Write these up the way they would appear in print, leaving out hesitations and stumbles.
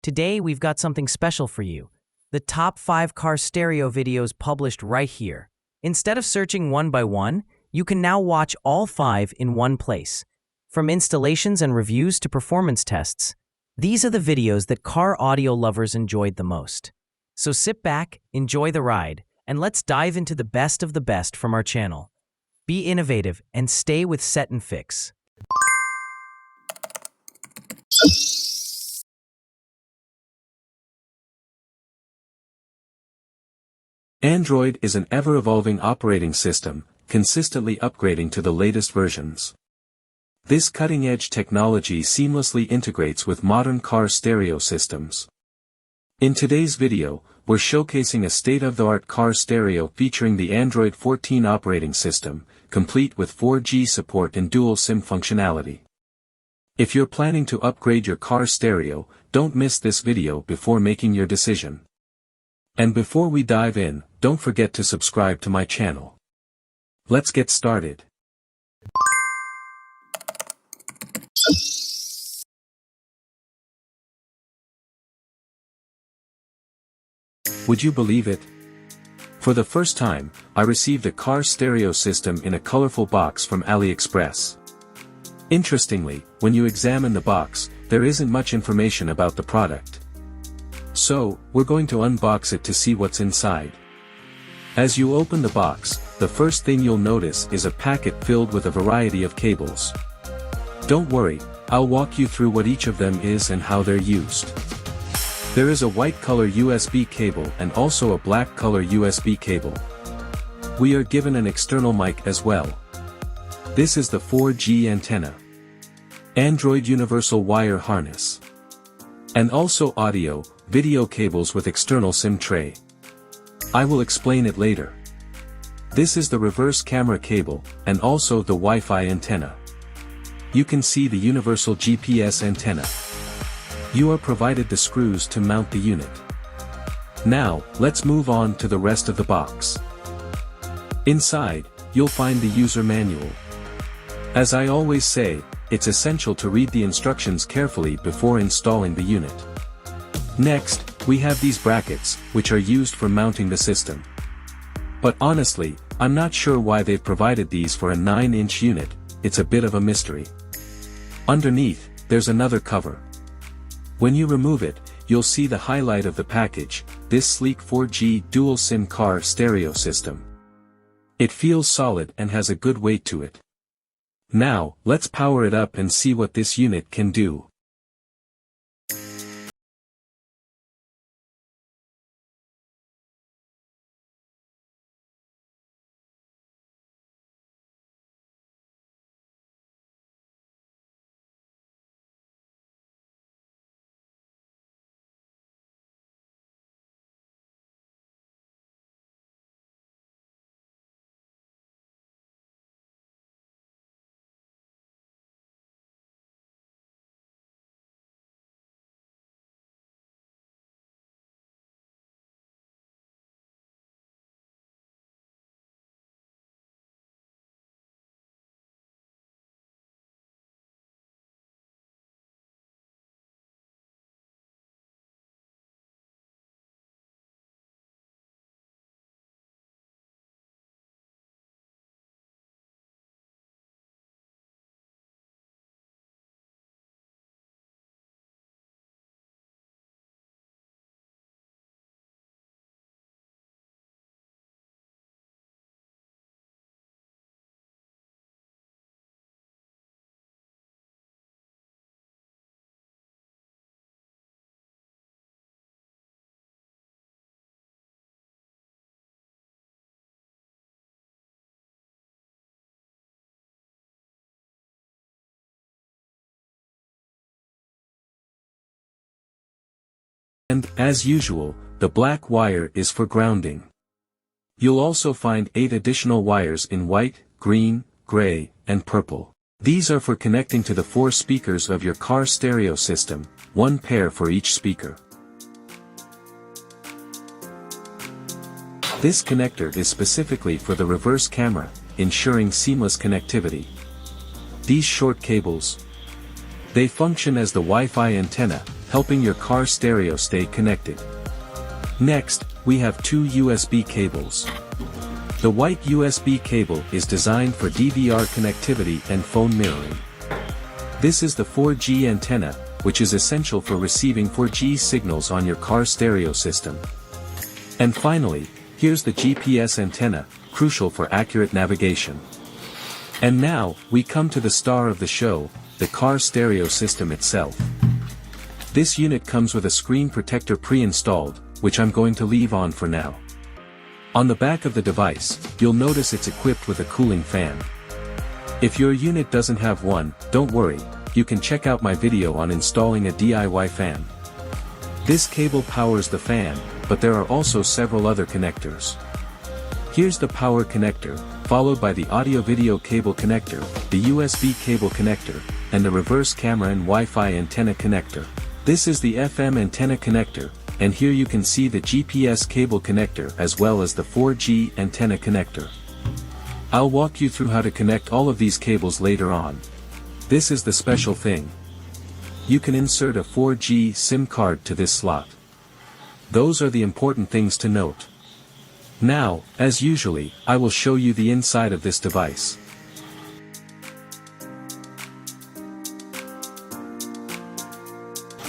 Today we've got something special for you. The top 5 car stereo videos published right here. Instead of searching one by one, you can now watch all 5 in one place. From installations and reviews to performance tests, these are the videos that car audio lovers enjoyed the most. So sit back, enjoy the ride, and let's dive into the best of the best from our channel. Be innovative and stay with SetNFix. Android is an ever-evolving operating system, consistently upgrading to the latest versions. This cutting-edge technology seamlessly integrates with modern car stereo systems. In today's video, we're showcasing a state-of-the-art car stereo featuring the Android 14 operating system, complete with 4G support and dual SIM functionality. If you're planning to upgrade your car stereo, don't miss this video before making your decision. And before we dive in, don't forget to subscribe to my channel. Let's get started. Would you believe it? For the first time, I received a car stereo system in a colorful box from AliExpress. Interestingly, when you examine the box, there isn't much information about the product. So, we're going to unbox it to see what's inside. As you open the box, the first thing you'll notice is a packet filled with a variety of cables. Don't worry, I'll walk you through what each of them is and how they're used. There is a white color USB cable and also a black color USB cable. We are given an external mic as well. This is the 4G antenna. Android universal wire harness. And also audio, video cables with external SIM tray. I will explain it later. This is the reverse camera cable, and also the Wi-Fi antenna. You can see the universal GPS antenna. You are provided the screws to mount the unit. Now, let's move on to the rest of the box. Inside, you'll find the user manual. As I always say, it's essential to read the instructions carefully before installing the unit. Next, we have these brackets, which are used for mounting the system. But honestly, I'm not sure why they've provided these for a 9-inch unit, it's a bit of a mystery. Underneath, there's another cover. When you remove it, you'll see the highlight of the package, this sleek 4G dual SIM car stereo system. It feels solid and has a good weight to it. Now, let's power it up and see what this unit can do. And, as usual, the black wire is for grounding. You'll also find 8 additional wires in white, green, gray, and purple. These are for connecting to the 4 speakers of your car stereo system, 1 pair for each speaker. This connector is specifically for the reverse camera, ensuring seamless connectivity. These short cables, they function as the Wi-Fi antenna, helping your car stereo stay connected. Next, we have two USB cables. The white USB cable is designed for DVR connectivity and phone mirroring. This is the 4G antenna, which is essential for receiving 4G signals on your car stereo system. And finally, here's the GPS antenna, crucial for accurate navigation. And now, we come to the star of the show, the car stereo system itself. This unit comes with a screen protector pre-installed, which I'm going to leave on for now. On the back of the device, you'll notice it's equipped with a cooling fan. If your unit doesn't have one, don't worry, you can check out my video on installing a DIY fan. This cable powers the fan, but there are also several other connectors. Here's the power connector, followed by the audio-video cable connector, the USB cable connector, and the reverse camera and Wi-Fi antenna connector. This is the FM antenna connector, and here you can see the GPS cable connector as well as the 4G antenna connector. I'll walk you through how to connect all of these cables later on. This is the special thing. You can insert a 4G SIM card to this slot. Those are the important things to note. Now, as usually, I will show you the inside of this device.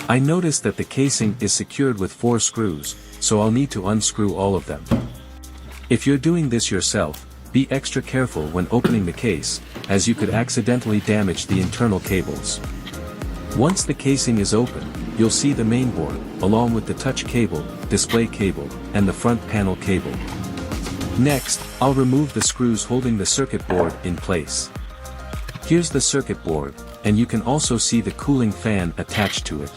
I noticed that the casing is secured with 4 screws, so I'll need to unscrew all of them. If you're doing this yourself, be extra careful when opening the case, as you could accidentally damage the internal cables. Once the casing is open, you'll see the mainboard, along with the touch cable, display cable, and the front panel cable. Next, I'll remove the screws holding the circuit board in place. Here's the circuit board, and you can also see the cooling fan attached to it.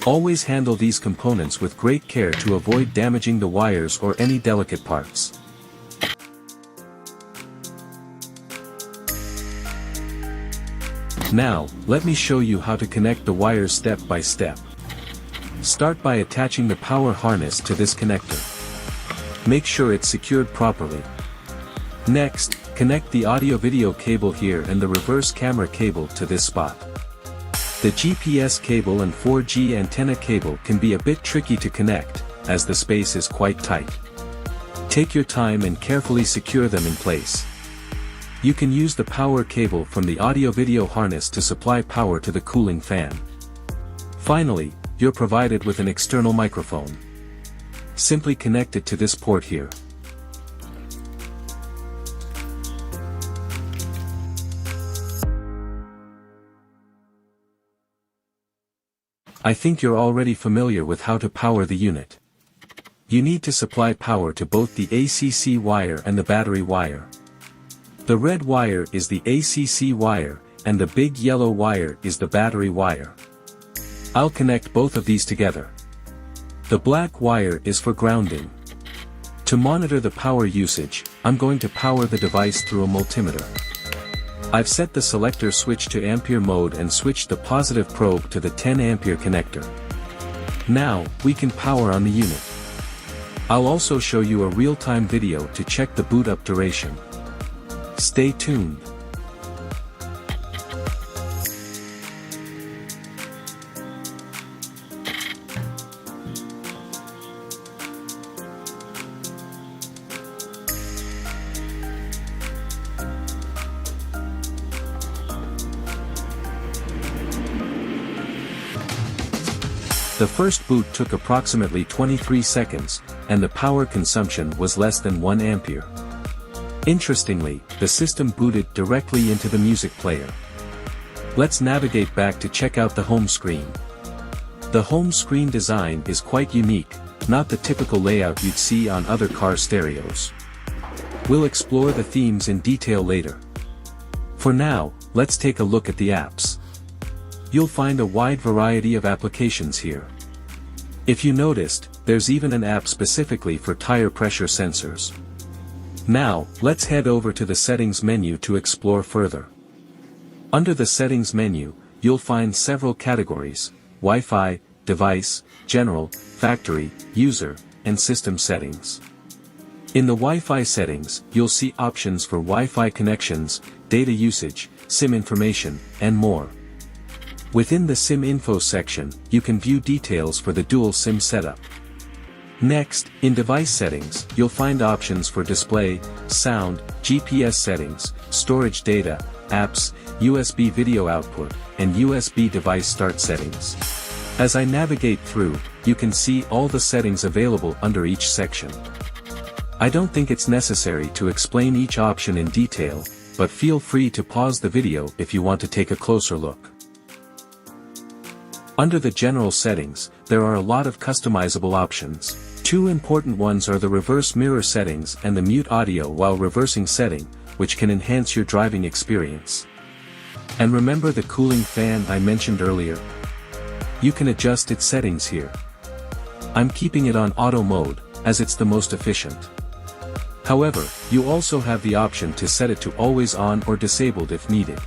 Always handle these components with great care to avoid damaging the wires or any delicate parts. Now, let me show you how to connect the wires step by step. Start by attaching the power harness to this connector. Make sure it's secured properly. Next, connect the audio-video cable here and the reverse camera cable to this spot. The GPS cable and 4G antenna cable can be a bit tricky to connect, as the space is quite tight. Take your time and carefully secure them in place. You can use the power cable from the audio-video harness to supply power to the cooling fan. Finally, you're provided with an external microphone. Simply connect it to this port here. I think you're already familiar with how to power the unit. You need to supply power to both the ACC wire and the battery wire. The red wire is the ACC wire, and the big yellow wire is the battery wire. I'll connect both of these together. The black wire is for grounding. To monitor the power usage, I'm going to power the device through a multimeter. I've set the selector switch to ampere mode and switched the positive probe to the 10 ampere connector. Now, we can power on the unit. I'll also show you a real-time video to check the boot up duration. Stay tuned. The first boot took approximately 23 seconds, and the power consumption was less than 1 ampere. Interestingly, the system booted directly into the music player. Let's navigate back to check out the home screen. The home screen design is quite unique, not the typical layout you'd see on other car stereos. We'll explore the themes in detail later. For now, let's take a look at the apps. You'll find a wide variety of applications here. If you noticed, there's even an app specifically for tire pressure sensors. Now, let's head over to the settings menu to explore further. Under the settings menu, you'll find several categories: Wi-Fi, device, general, factory, user, and system settings. In the Wi-Fi settings, you'll see options for Wi-Fi connections, data usage, SIM information, and more. Within the SIM info section, you can view details for the dual SIM setup. Next, in device settings, you'll find options for display, sound, GPS settings, storage data, apps, USB video output, and USB device start settings. As I navigate through, you can see all the settings available under each section. I don't think it's necessary to explain each option in detail, but feel free to pause the video if you want to take a closer look. Under the general settings, there are a lot of customizable options. Two important ones are the reverse mirror settings and the mute audio while reversing setting, which can enhance your driving experience. And remember the cooling fan I mentioned earlier? You can adjust its settings here. I'm keeping it on auto mode, as it's the most efficient. However, you also have the option to set it to always on or disabled if needed.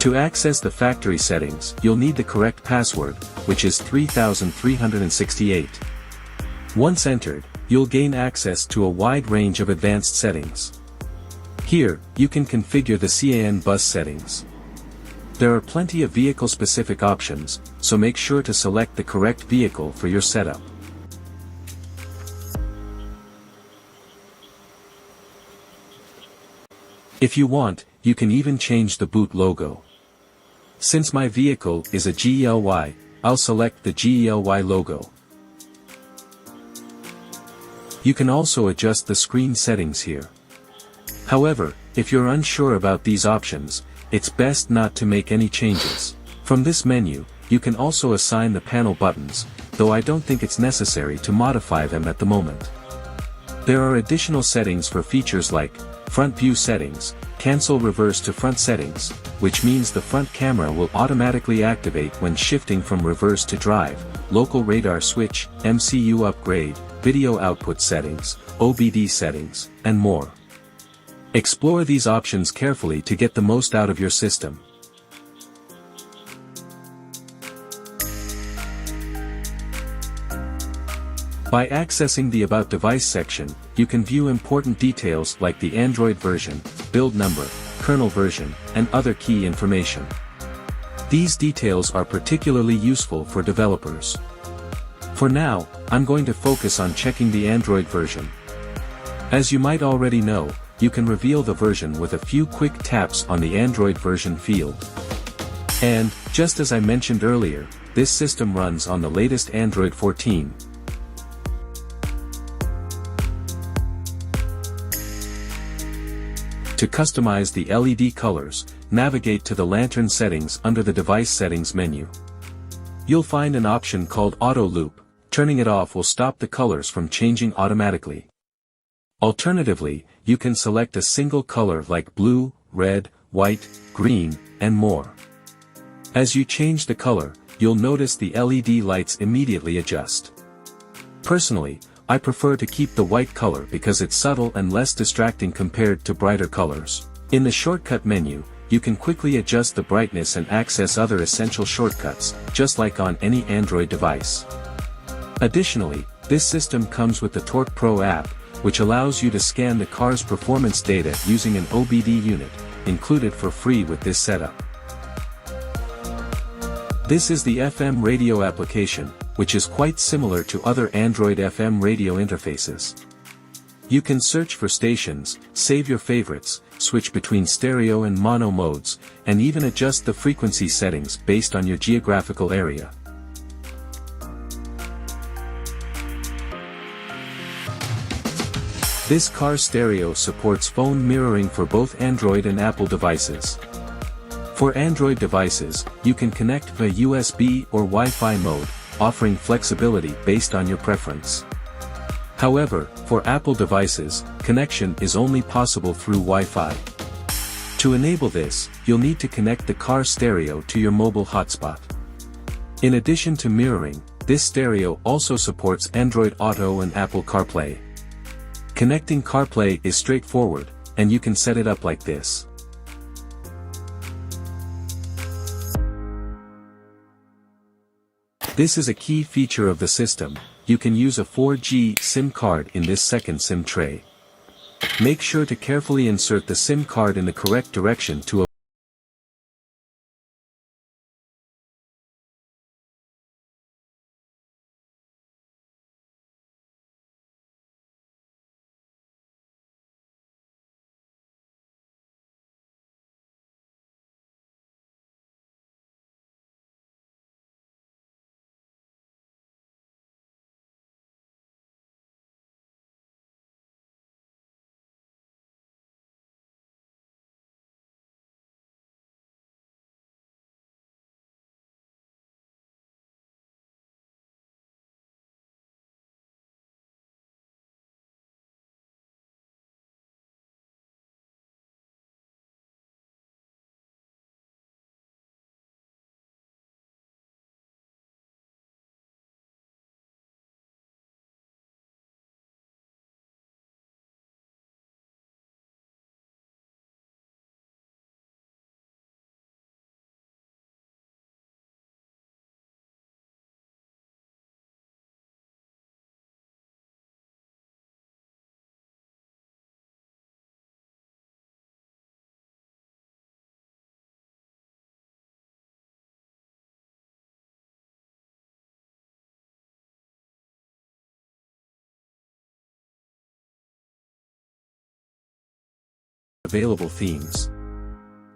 To access the factory settings, you'll need the correct password, which is 3368. Once entered, you'll gain access to a wide range of advanced settings. Here, you can configure the CAN bus settings. There are plenty of vehicle-specific options, so make sure to select the correct vehicle for your setup. If you want, you can even change the boot logo. Since my vehicle is a GLY, I'll select the GLY logo. You can also adjust the screen settings here. However, if you're unsure about these options, it's best not to make any changes. From this menu, you can also assign the panel buttons, though I don't think it's necessary to modify them at the moment. There are additional settings for features like front view settings, cancel reverse to front settings, which means the front camera will automatically activate when shifting from reverse to drive, local radar switch, MCU upgrade, video output settings, OBD settings, and more. Explore these options carefully to get the most out of your system. By accessing the About Device section, you can view important details like the Android version, build number, kernel version, and other key information. These details are particularly useful for developers. For now, I'm going to focus on checking the Android version. As you might already know, you can reveal the version with a few quick taps on the Android version field. And, just as I mentioned earlier, this system runs on the latest Android 14. To customize the LED colors, navigate to the lantern settings under the device settings menu. You'll find an option called Auto Loop. Turning it off will stop the colors from changing automatically. Alternatively, you can select a single color like blue, red, white, green, and more. As you change the color, you'll notice the LED lights immediately adjust. Personally, I prefer to keep the white color because it's subtle and less distracting compared to brighter colors. In the shortcut menu, you can quickly adjust the brightness and access other essential shortcuts, just like on any Android device. Additionally, this system comes with the Torque Pro app, which allows you to scan the car's performance data using an OBD unit, included for free with this setup. This is the FM radio application, which is quite similar to other Android FM radio interfaces. You can search for stations, save your favorites, switch between stereo and mono modes, and even adjust the frequency settings based on your geographical area. This car stereo supports phone mirroring for both Android and Apple devices. For Android devices, you can connect via USB or Wi-Fi mode, offering flexibility based on your preference. However, for Apple devices, connection is only possible through Wi-Fi. To enable this, you'll need to connect the car stereo to your mobile hotspot. In addition to mirroring, this stereo also supports Android Auto and Apple CarPlay. Connecting CarPlay is straightforward, and you can set it up like this. This is a key feature of the system. You can use a 4G SIM card in this second SIM tray. Make sure to carefully insert the SIM card in the correct direction to available themes.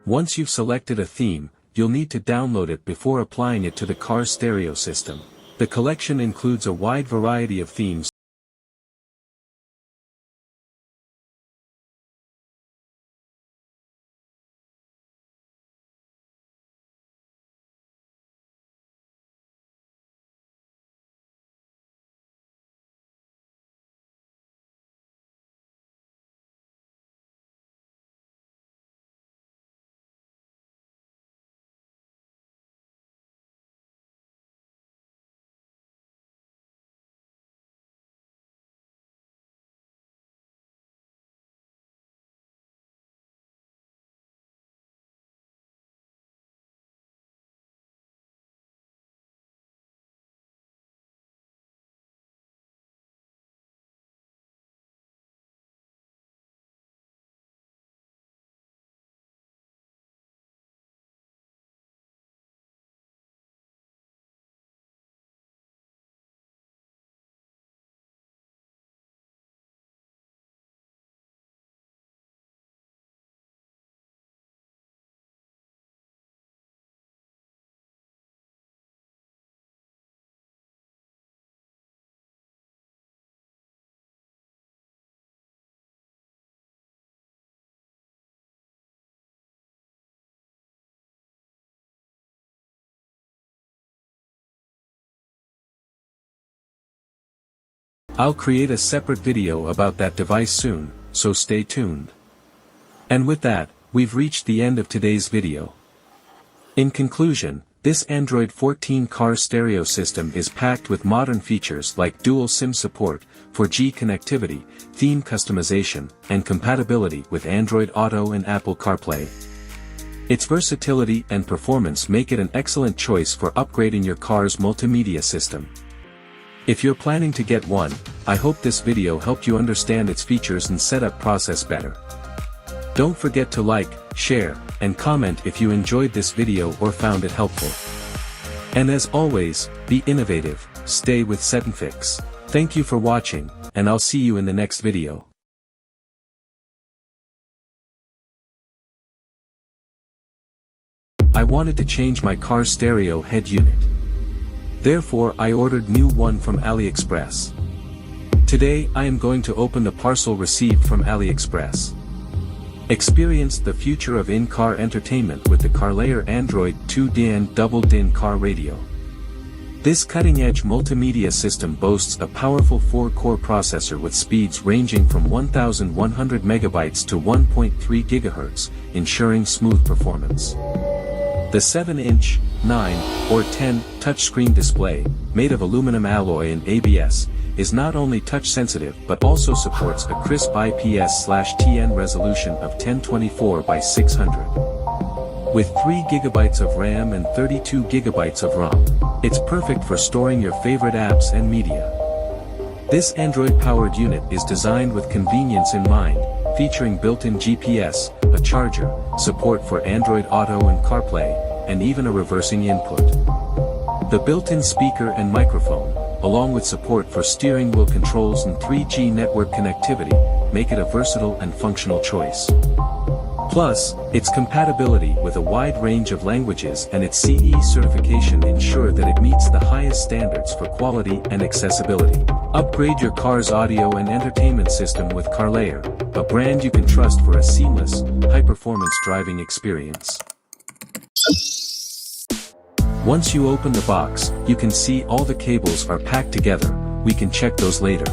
Once you've selected a theme, you'll need to download it before applying it to the car stereo system. The collection includes a wide variety of themes. I'll create a separate video about that device soon, so stay tuned. And with that, we've reached the end of today's video. In conclusion, this Android 14 car stereo system is packed with modern features like dual SIM support, 4G connectivity, theme customization, and compatibility with Android Auto and Apple CarPlay. Its versatility and performance make it an excellent choice for upgrading your car's multimedia system. If you're planning to get one, I hope this video helped you understand its features and setup process better. Don't forget to like, share, and comment if you enjoyed this video or found it helpful. And as always, be innovative, stay with SetNFix. Thank you for watching, and I'll see you in the next video. I wanted to change my car stereo head unit. Therefore I ordered new one from AliExpress. Today I am going to open the parcel received from AliExpress. Experience the future of in-car entertainment with the CarLayer Android 2DN Double DIN car radio. This cutting-edge multimedia system boasts a powerful 4-core processor with speeds ranging from 1100 megabytes to 1.3 gigahertz, ensuring smooth performance. The 7-inch, 9, or 10 touchscreen display, made of aluminum alloy and ABS, is not only touch-sensitive but also supports a crisp IPS/TN resolution of 1024 by 600. With 3 GB of RAM and 32 GB of ROM, it's perfect for storing your favorite apps and media. This Android-powered unit is designed with convenience in mind, featuring built-in GPS, a charger, support for Android Auto and CarPlay, and even a reversing input. The built-in speaker and microphone, along with support for steering wheel controls and 3G network connectivity, make it a versatile and functional choice. Plus, its compatibility with a wide range of languages and its CE certification ensure that it meets the highest standards for quality and accessibility. Upgrade your car's audio and entertainment system with CarLayer, a brand you can trust for a seamless, high-performance driving experience. Once you open the box, you can see all the cables are packed together. We can check those later.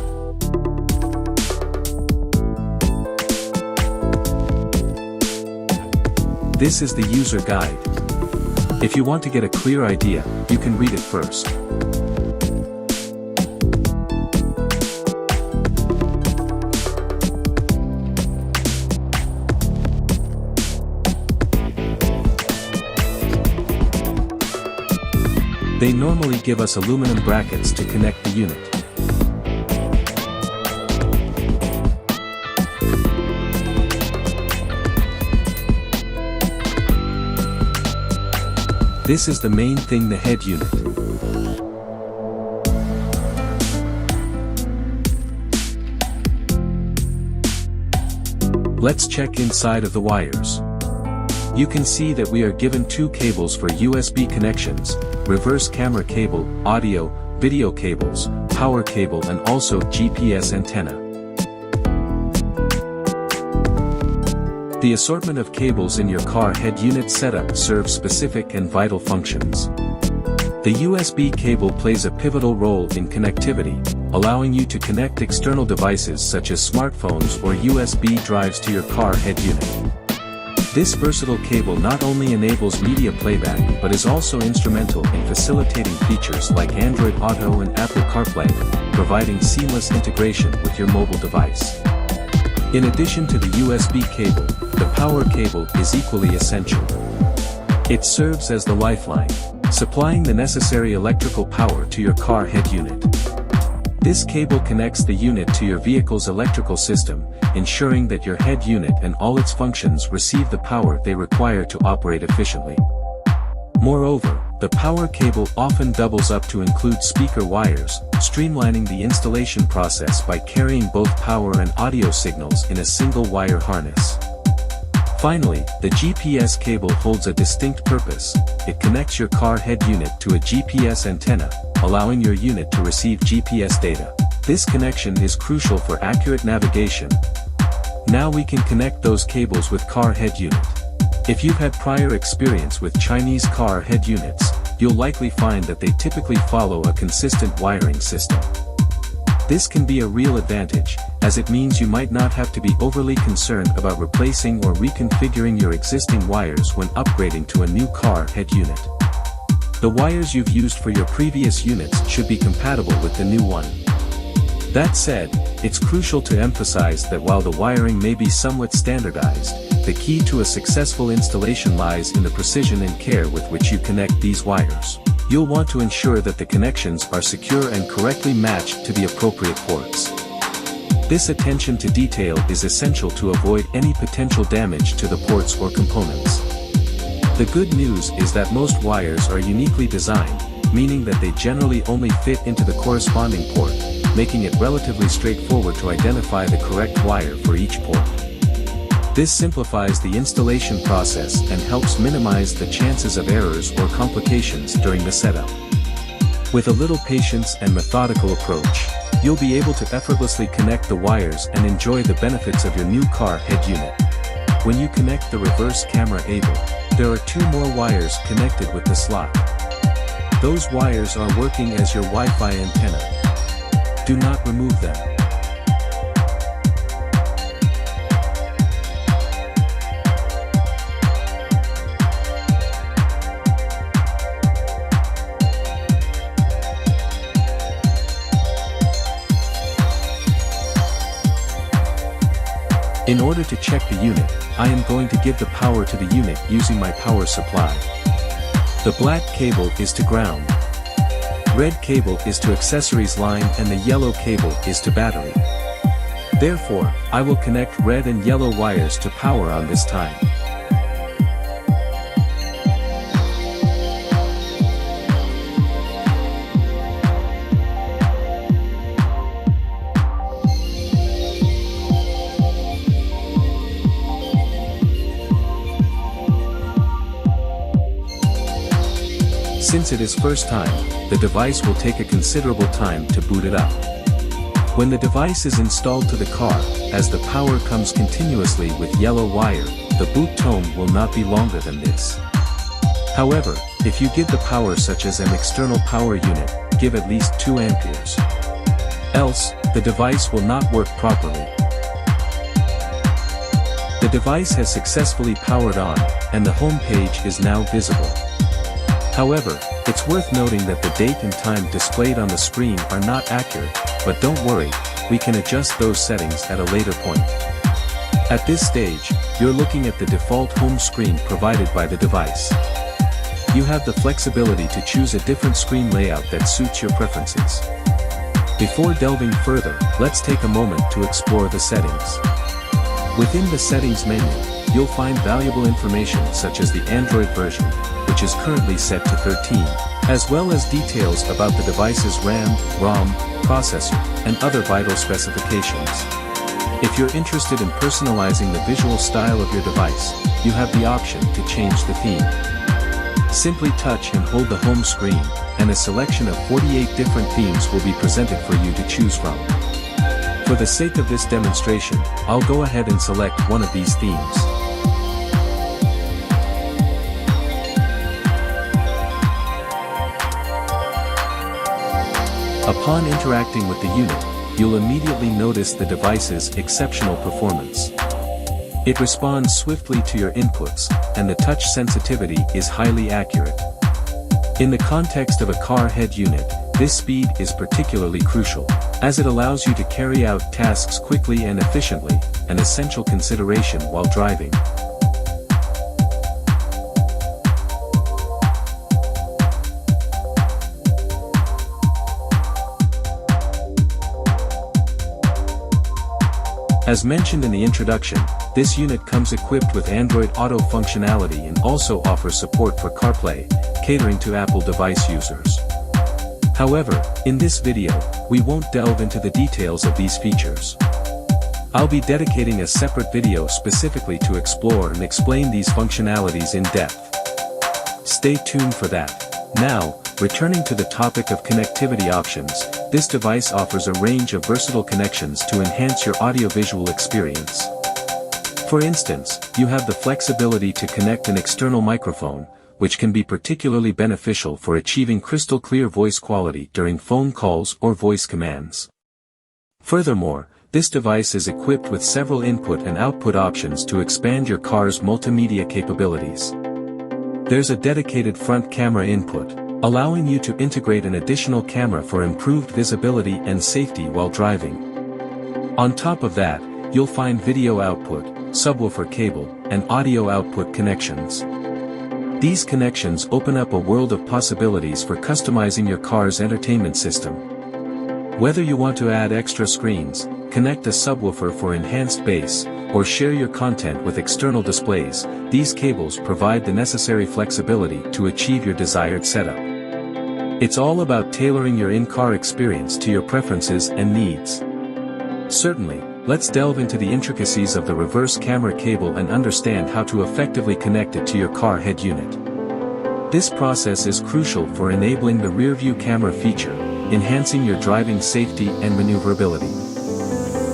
This is the user guide. If you want to get a clear idea, you can read it first. They normally give us aluminum brackets to connect the unit. This is the main thing, the head unit. Let's check inside of the wires. You can see that we are given two cables for USB connections, reverse camera cable, audio, video cables, power cable and also GPS antenna. The assortment of cables in your car head unit setup serves specific and vital functions. The USB cable plays a pivotal role in connectivity, allowing you to connect external devices such as smartphones or USB drives to your car head unit. This versatile cable not only enables media playback but is also instrumental in facilitating features like Android Auto and Apple CarPlay, providing seamless integration with your mobile device. In addition to the USB cable, the power cable is equally essential. It serves as the lifeline, supplying the necessary electrical power to your car head unit. This cable connects the unit to your vehicle's electrical system, ensuring that your head unit and all its functions receive the power they require to operate efficiently. Moreover, the power cable often doubles up to include speaker wires, streamlining the installation process by carrying both power and audio signals in a single wire harness. Finally, the GPS cable holds a distinct purpose. It connects your car head unit to a GPS antenna, allowing your unit to receive GPS data. This connection is crucial for accurate navigation. Now we can connect those cables with car head unit. If you've had prior experience with Chinese car head units, you'll likely find that they typically follow a consistent wiring system. This can be a real advantage, as it means you might not have to be overly concerned about replacing or reconfiguring your existing wires when upgrading to a new car head unit. The wires you've used for your previous units should be compatible with the new one. That said, it's crucial to emphasize that while the wiring may be somewhat standardized, the key to a successful installation lies in the precision and care with which you connect these wires. You'll want to ensure that the connections are secure and correctly matched to the appropriate ports. This attention to detail is essential to avoid any potential damage to the ports or components. The good news is that most wires are uniquely designed, meaning that they generally only fit into the corresponding port, making it relatively straightforward to identify the correct wire for each port. This simplifies the installation process and helps minimize the chances of errors or complications during the setup. With a little patience and methodical approach, you'll be able to effortlessly connect the wires and enjoy the benefits of your new car head unit. When you connect the reverse camera cable, there are two more wires connected with the slot. Those wires are working as your Wi-Fi antenna. Do not remove them. In order to check the unit, I am going to give the power to the unit using my power supply. The black cable is to ground. Red cable is to accessories line and the yellow cable is to battery. Therefore, I will connect red and yellow wires to power on this time. Since it is first time, the device will take a considerable time to boot it up. When the device is installed to the car, as the power comes continuously with yellow wire, the boot tone will not be longer than this. However, if you give the power such as an external power unit, give at least 2 amperes. Else, the device will not work properly. The device has successfully powered on, and the home page is now visible. However, it's worth noting that the date and time displayed on the screen are not accurate, but don't worry, we can adjust those settings at a later point. At this stage, you're looking at the default home screen provided by the device. You have the flexibility to choose a different screen layout that suits your preferences. Before delving further, let's take a moment to explore the settings. Within the settings menu, you'll find valuable information such as the Android version, which is currently set to 13, as well as details about the device's RAM, ROM, processor, and other vital specifications. If you're interested in personalizing the visual style of your device, you have the option to change the theme. Simply touch and hold the home screen, and a selection of 48 different themes will be presented for you to choose from. For the sake of this demonstration, I'll go ahead and select one of these themes. Upon interacting with the unit, you'll immediately notice the device's exceptional performance. It responds swiftly to your inputs, and the touch sensitivity is highly accurate. In the context of a car head unit, this speed is particularly crucial, as it allows you to carry out tasks quickly and efficiently, an essential consideration while driving. As mentioned in the introduction, this unit comes equipped with Android Auto functionality and also offers support for CarPlay, catering to Apple device users. However, in this video, we won't delve into the details of these features. I'll be dedicating a separate video specifically to explore and explain these functionalities in depth. Stay tuned for that. Now, returning to the topic of connectivity options, this device offers a range of versatile connections to enhance your audiovisual experience. For instance, you have the flexibility to connect an external microphone, which can be particularly beneficial for achieving crystal clear voice quality during phone calls or voice commands. Furthermore, this device is equipped with several input and output options to expand your car's multimedia capabilities. There's a dedicated front camera input, allowing you to integrate an additional camera for improved visibility and safety while driving. On top of that, you'll find video output, subwoofer cable, and audio output connections. These connections open up a world of possibilities for customizing your car's entertainment system. Whether you want to add extra screens, connect a subwoofer for enhanced bass, or share your content with external displays, these cables provide the necessary flexibility to achieve your desired setup. It's all about tailoring your in-car experience to your preferences and needs. Certainly, let's delve into the intricacies of the reverse camera cable and understand how to effectively connect it to your car head unit. This process is crucial for enabling the rear-view camera feature, enhancing your driving safety and maneuverability.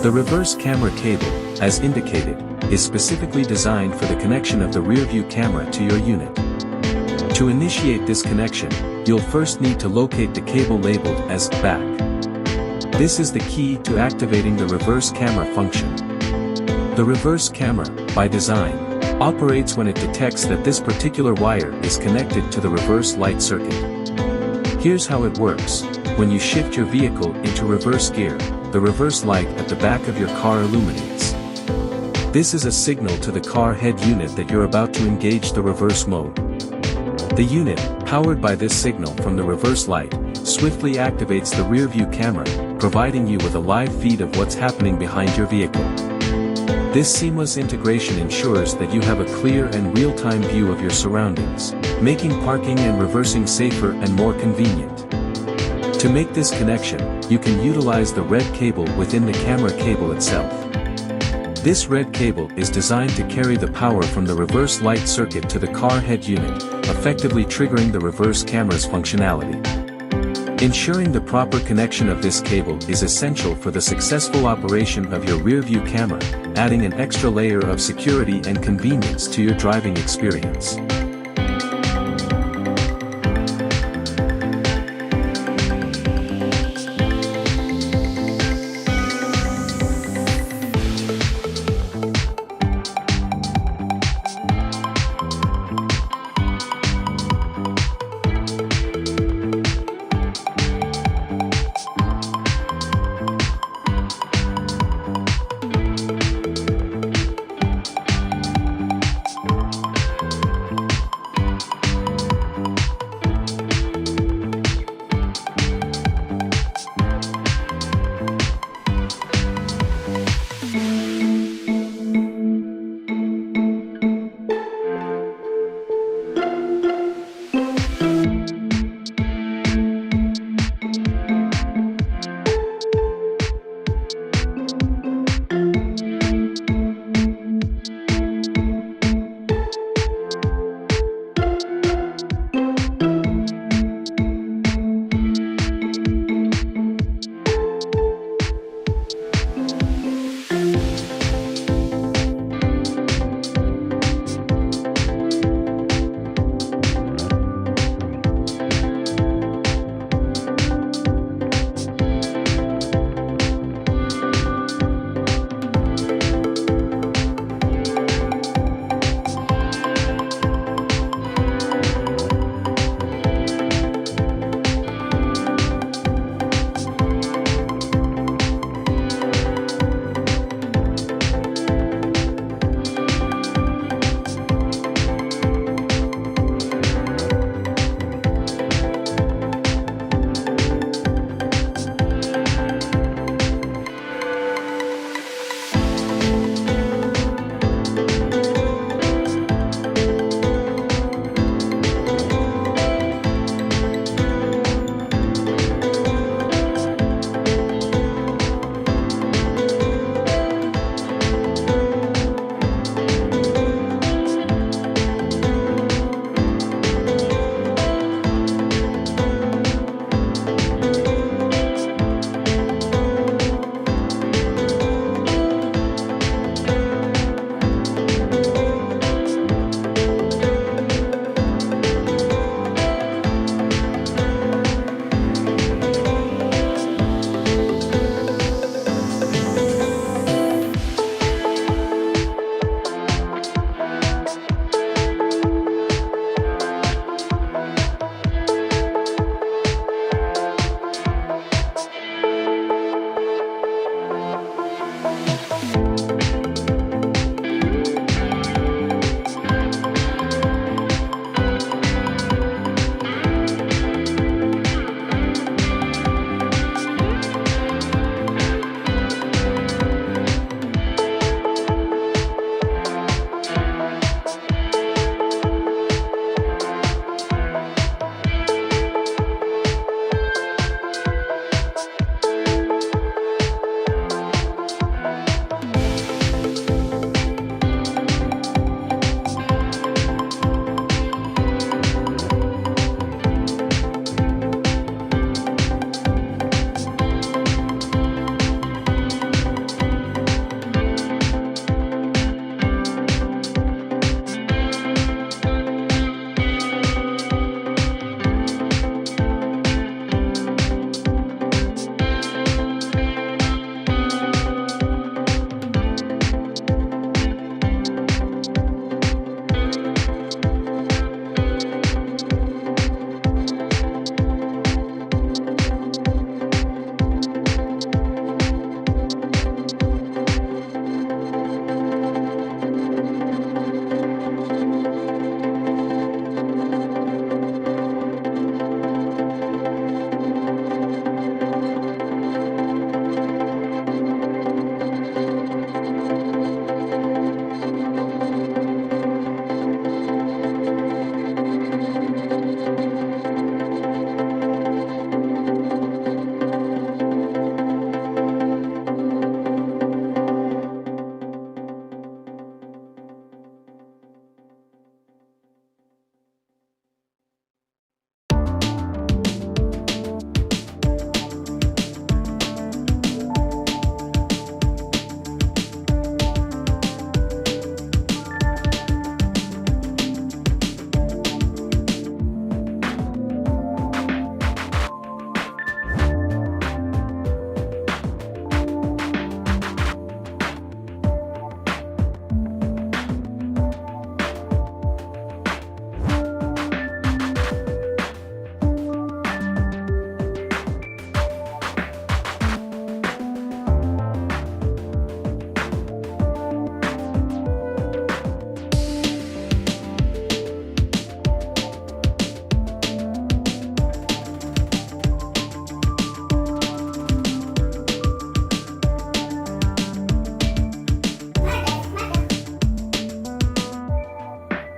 The reverse camera cable, as indicated, is specifically designed for the connection of the rear-view camera to your unit. To initiate this connection, you'll first need to locate the cable labeled as back. This is the key to activating the reverse camera function. The reverse camera, by design, operates when it detects that this particular wire is connected to the reverse light circuit. Here's how it works. When you shift your vehicle into reverse gear, the reverse light at the back of your car illuminates. This is a signal to the car head unit that you're about to engage the reverse mode. The unit, powered by this signal from the reverse light, swiftly activates the rear-view camera, providing you with a live feed of what's happening behind your vehicle. This seamless integration ensures that you have a clear and real-time view of your surroundings, making parking and reversing safer and more convenient. To make this connection, you can utilize the red cable within the camera cable itself. This red cable is designed to carry the power from the reverse light circuit to the car head unit, effectively triggering the reverse camera's functionality. Ensuring the proper connection of this cable is essential for the successful operation of your rear-view camera, adding an extra layer of security and convenience to your driving experience.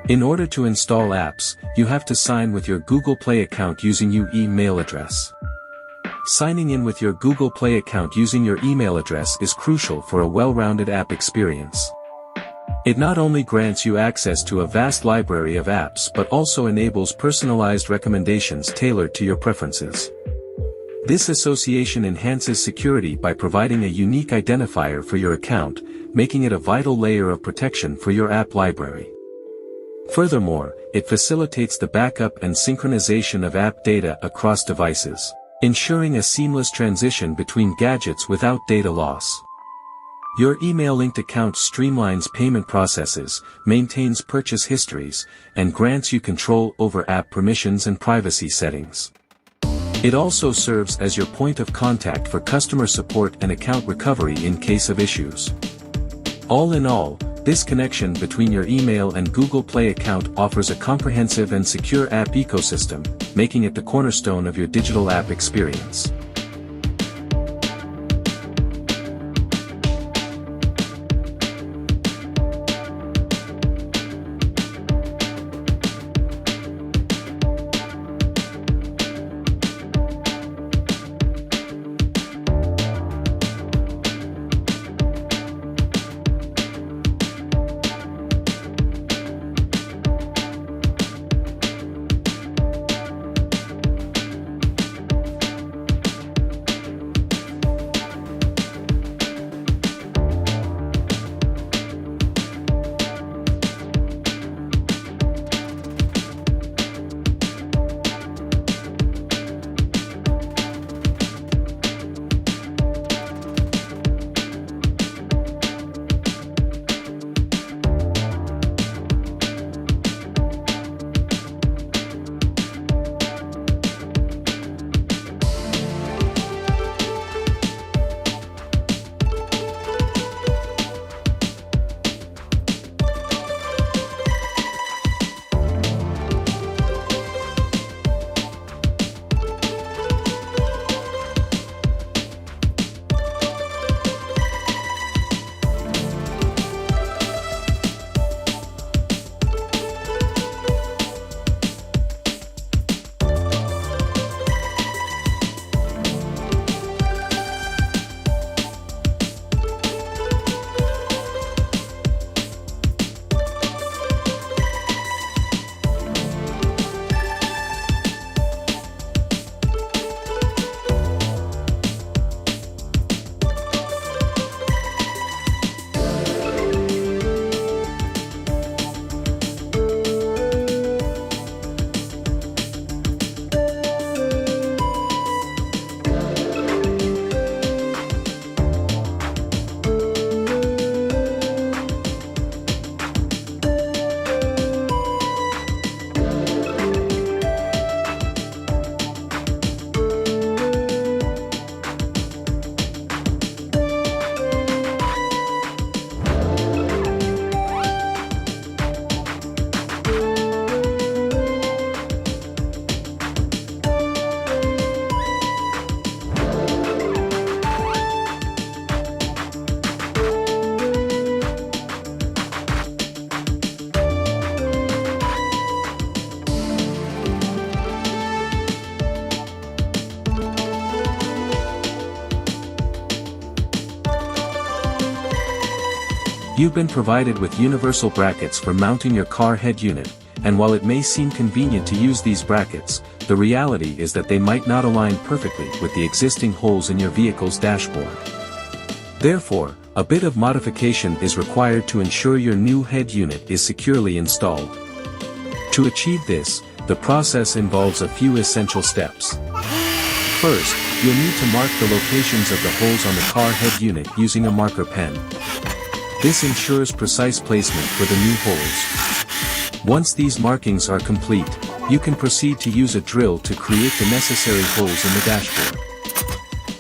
In order to install apps, you have to sign with your Google Play account using your email address. Signing in with your Google Play account using your email address is crucial for a well-rounded app experience. It not only grants you access to a vast library of apps but also enables personalized recommendations tailored to your preferences. This association enhances security by providing a unique identifier for your account, making it a vital layer of protection for your app library. Furthermore, it facilitates the backup and synchronization of app data across devices, ensuring a seamless transition between gadgets without data loss. Your email-linked account streamlines payment processes, maintains purchase histories, and grants you control over app permissions and privacy settings. It also serves as your point of contact for customer support and account recovery in case of issues. All in all, this connection between your email and Google Play account offers a comprehensive and secure app ecosystem, making it the cornerstone of your digital app experience. You've been provided with universal brackets for mounting your car head unit, and while it may seem convenient to use these brackets, the reality is that they might not align perfectly with the existing holes in your vehicle's dashboard. Therefore, a bit of modification is required to ensure your new head unit is securely installed. To achieve this, the process involves a few essential steps. First, you'll need to mark the locations of the holes on the car head unit using a marker pen. This ensures precise placement for the new holes. Once these markings are complete, you can proceed to use a drill to create the necessary holes in the dashboard.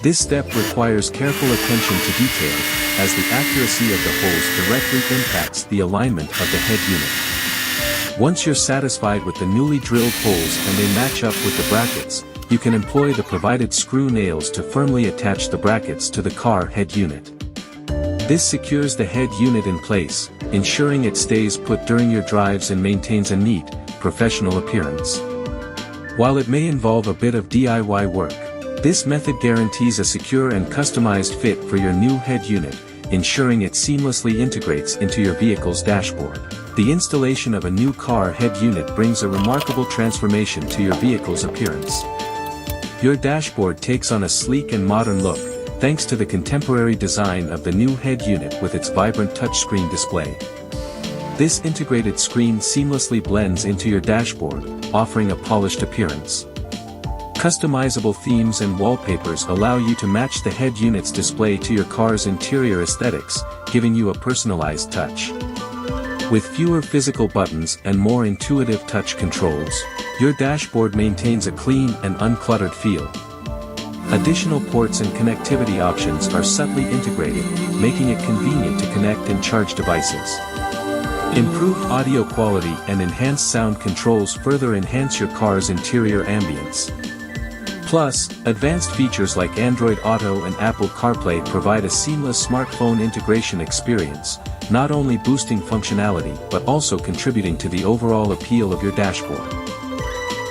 This step requires careful attention to detail, as the accuracy of the holes directly impacts the alignment of the head unit. Once you're satisfied with the newly drilled holes and they match up with the brackets, you can employ the provided screw nails to firmly attach the brackets to the car head unit. This secures the head unit in place, ensuring it stays put during your drives and maintains a neat, professional appearance. While it may involve a bit of DIY work, this method guarantees a secure and customized fit for your new head unit, ensuring it seamlessly integrates into your vehicle's dashboard. The installation of a new car head unit brings a remarkable transformation to your vehicle's appearance. Your dashboard takes on a sleek and modern look, thanks to the contemporary design of the new head unit with its vibrant touchscreen display. This integrated screen seamlessly blends into your dashboard, offering a polished appearance. Customizable themes and wallpapers allow you to match the head unit's display to your car's interior aesthetics, giving you a personalized touch. With fewer physical buttons and more intuitive touch controls, your dashboard maintains a clean and uncluttered feel. Additional ports and connectivity options are subtly integrated, making it convenient to connect and charge devices. Improved audio quality and enhanced sound controls further enhance your car's interior ambience. Plus, advanced features like Android Auto and Apple CarPlay provide a seamless smartphone integration experience, not only boosting functionality but also contributing to the overall appeal of your dashboard.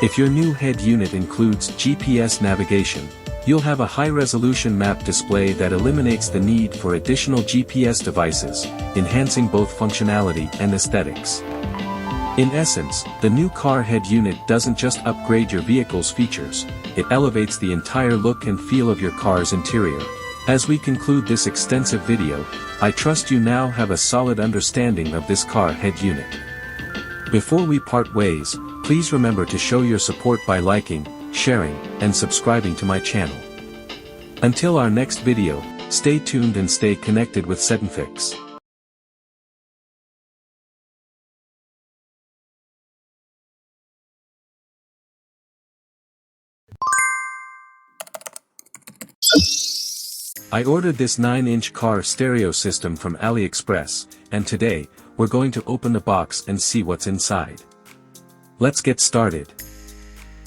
If your new head unit includes GPS navigation, you'll have a high-resolution map display that eliminates the need for additional GPS devices, enhancing both functionality and aesthetics. In essence, the new car head unit doesn't just upgrade your vehicle's features, it elevates the entire look and feel of your car's interior. As we conclude this extensive video, I trust you now have a solid understanding of this car head unit. Before we part ways, please remember to show your support by liking, sharing, and subscribing to my channel. Until our next video, stay tuned and stay connected with SetNFix. I ordered this 9-inch car stereo system from AliExpress, and today, we're going to open the box and see what's inside. Let's get started.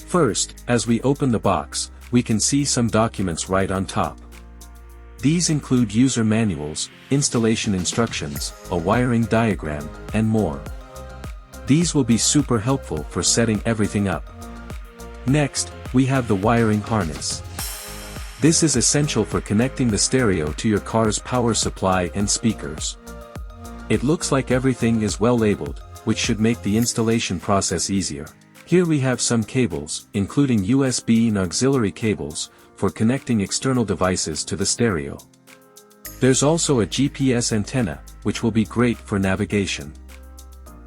First, as we open the box, we can see some documents right on top. These include user manuals, installation instructions, a wiring diagram, and more. These will be super helpful for setting everything up. Next, we have the wiring harness. This is essential for connecting the stereo to your car's power supply and speakers. It looks like everything is well labeled, which should make the installation process easier. Here we have some cables, including USB and auxiliary cables, for connecting external devices to the stereo. There's also a GPS antenna, which will be great for navigation.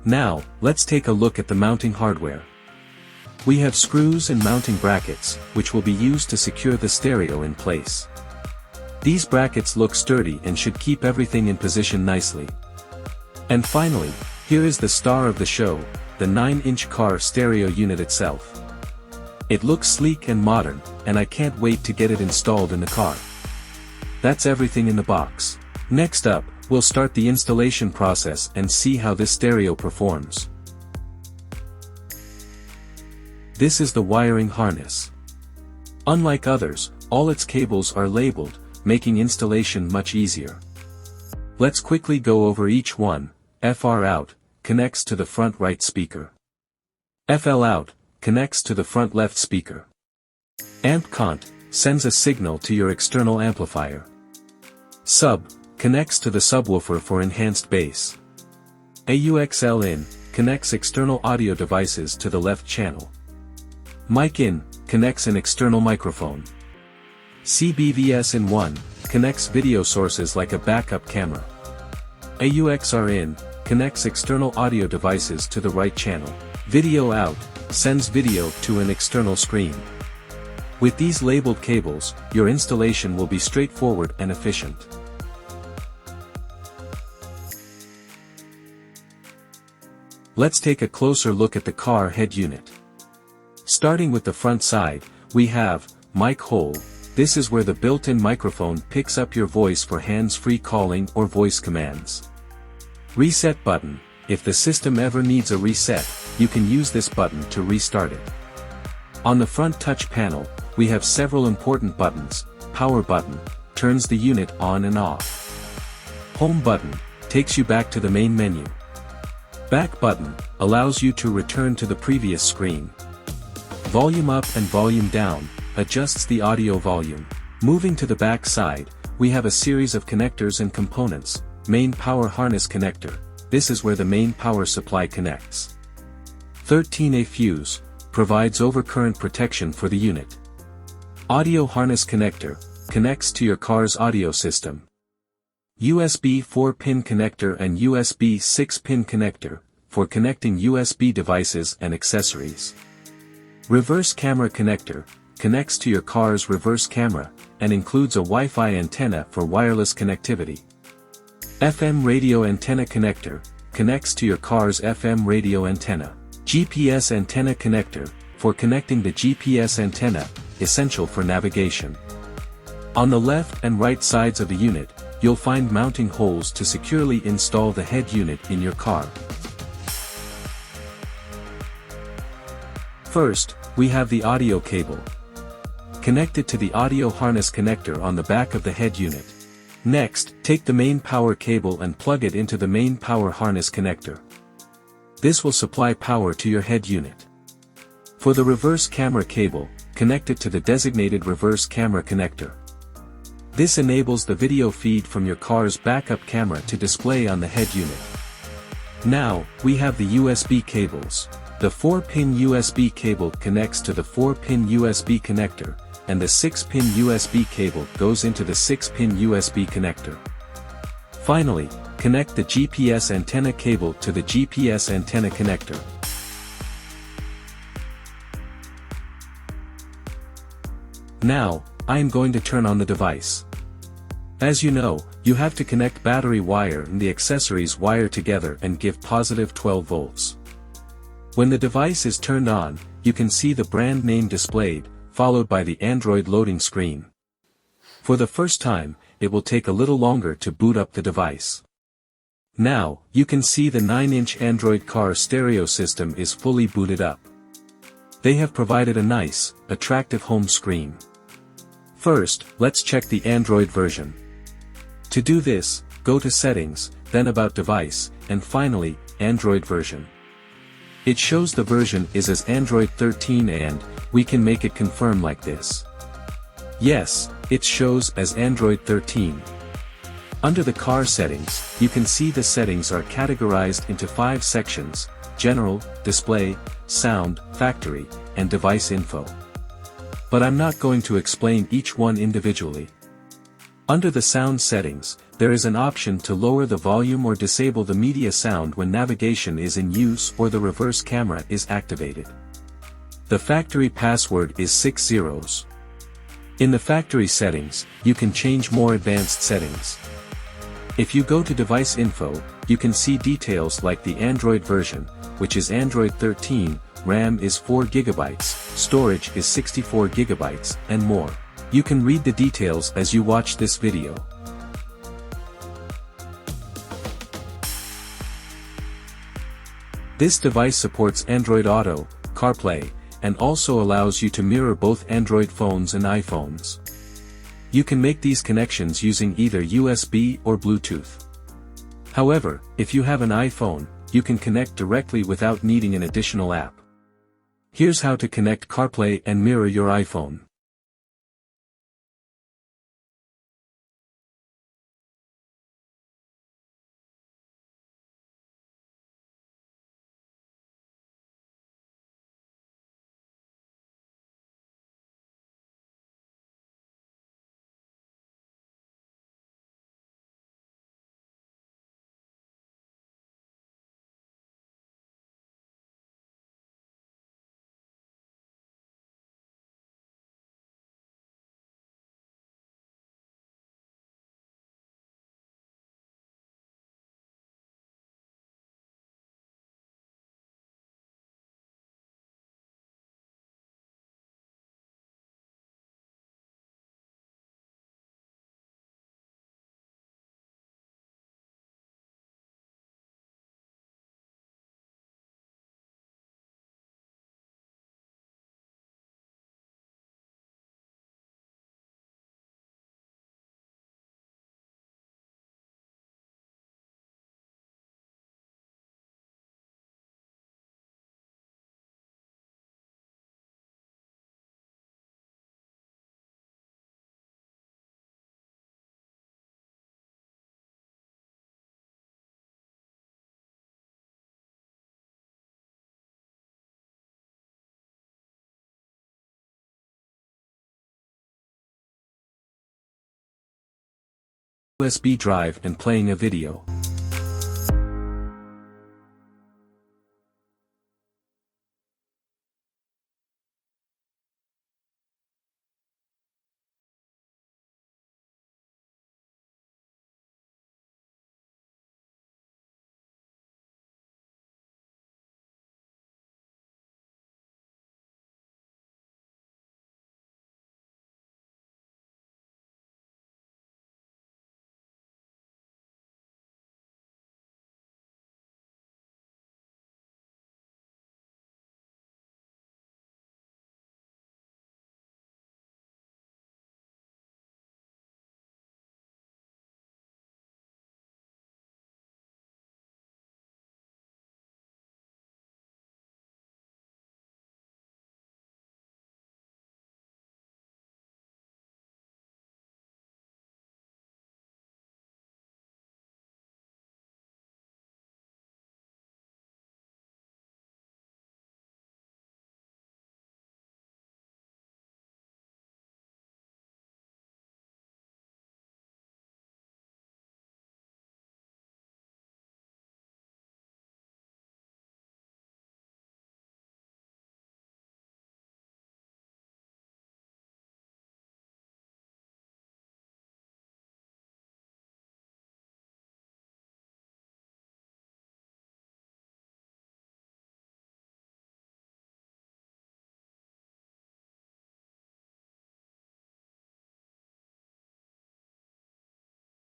Now, let's take a look at the mounting hardware. We have screws and mounting brackets, which will be used to secure the stereo in place. These brackets look sturdy and should keep everything in position nicely. And finally, here is the star of the show, the 9-inch car stereo unit itself. It looks sleek and modern, and I can't wait to get it installed in the car. That's everything in the box. Next up, we'll start the installation process and see how this stereo performs. This is the wiring harness. Unlike others, all its cables are labeled, making installation much easier. Let's quickly go over each one. FR out connects to the front right speaker. FL out connects to the front left speaker. Amp cont sends a signal to your external amplifier. Sub connects to the subwoofer for enhanced bass. AUXL in connects external audio devices to the left channel. Mic in connects an external microphone. CBVS in 1 connects video sources like a backup camera. AUXR in connects external audio devices to the right channel. Video out sends video to an external screen. With these labeled cables, your installation will be straightforward and efficient. Let's take a closer look at the car head unit. Starting with the front side, we have mic hole. This is where the built-in microphone picks up your voice for hands-free calling or voice commands. Reset button. If the system ever needs a reset, you can use this button to restart it. On the front touch panel, we have several important buttons. Power button turns the unit on and off. Home button takes you back to the main menu. Back button allows you to return to the previous screen. Volume up and volume down adjusts the audio volume. Moving to the back side, we have a series of connectors and components. Main power harness connector. This is where the main power supply connects. 13A fuse provides overcurrent protection for the unit. Audio harness connector connects to your car's audio system. USB 4-pin connector and USB 6-pin connector for connecting USB devices and accessories. Reverse camera connector connects to your car's reverse camera and includes a Wi-Fi antenna for wireless connectivity. FM radio antenna connector connects to your car's FM radio antenna. GPS antenna connector for connecting the GPS antenna, essential for navigation. On the left and right sides of the unit, you'll find mounting holes to securely install the head unit in your car. First, we have the audio cable. Connect it to the audio harness connector on the back of the head unit. Next, take the main power cable and plug it into the main power harness connector. This will supply power to your head unit. For the reverse camera cable, connect it to the designated reverse camera connector. This enables the video feed from your car's backup camera to display on the head unit. Now, we have the USB cables. The 4-pin USB cable connects to the 4-pin USB connector, and the 6-pin USB cable goes into the 6-pin USB connector. Finally, connect the GPS antenna cable to the GPS antenna connector. Now, I am going to turn on the device. As you know, you have to connect battery wire and the accessories wire together and give positive 12 volts. When the device is turned on, you can see the brand name displayed, followed by the Android loading screen. For the first time, it will take a little longer to boot up the device. Now, you can see the 9-inch Android car stereo system is fully booted up. They have provided a nice, attractive home screen. First, let's check the Android version. To do this, go to Settings, then About Device, and finally, Android version. It shows the version is as Android 13 and, we can make it confirm like this. Yes, it shows as Android 13. Under the car settings, you can see the settings are categorized into 5 sections: General, Display, Sound, Factory, and Device Info. But I'm not going to explain each one individually. Under the sound settings, there is an option to lower the volume or disable the media sound when navigation is in use or the reverse camera is activated. The factory password is 6 zeros. In the factory settings, you can change more advanced settings. If you go to Device Info, you can see details like the Android version, which is Android 13, RAM is 4 GB, storage is 64 GB, and more. You can read the details as you watch this video. This device supports Android Auto, CarPlay, and also allows you to mirror both Android phones and iPhones. You can make these connections using either USB or Bluetooth. However, if you have an iPhone, you can connect directly without needing an additional app. Here's how to connect CarPlay and mirror your iPhone. USB drive and playing a video.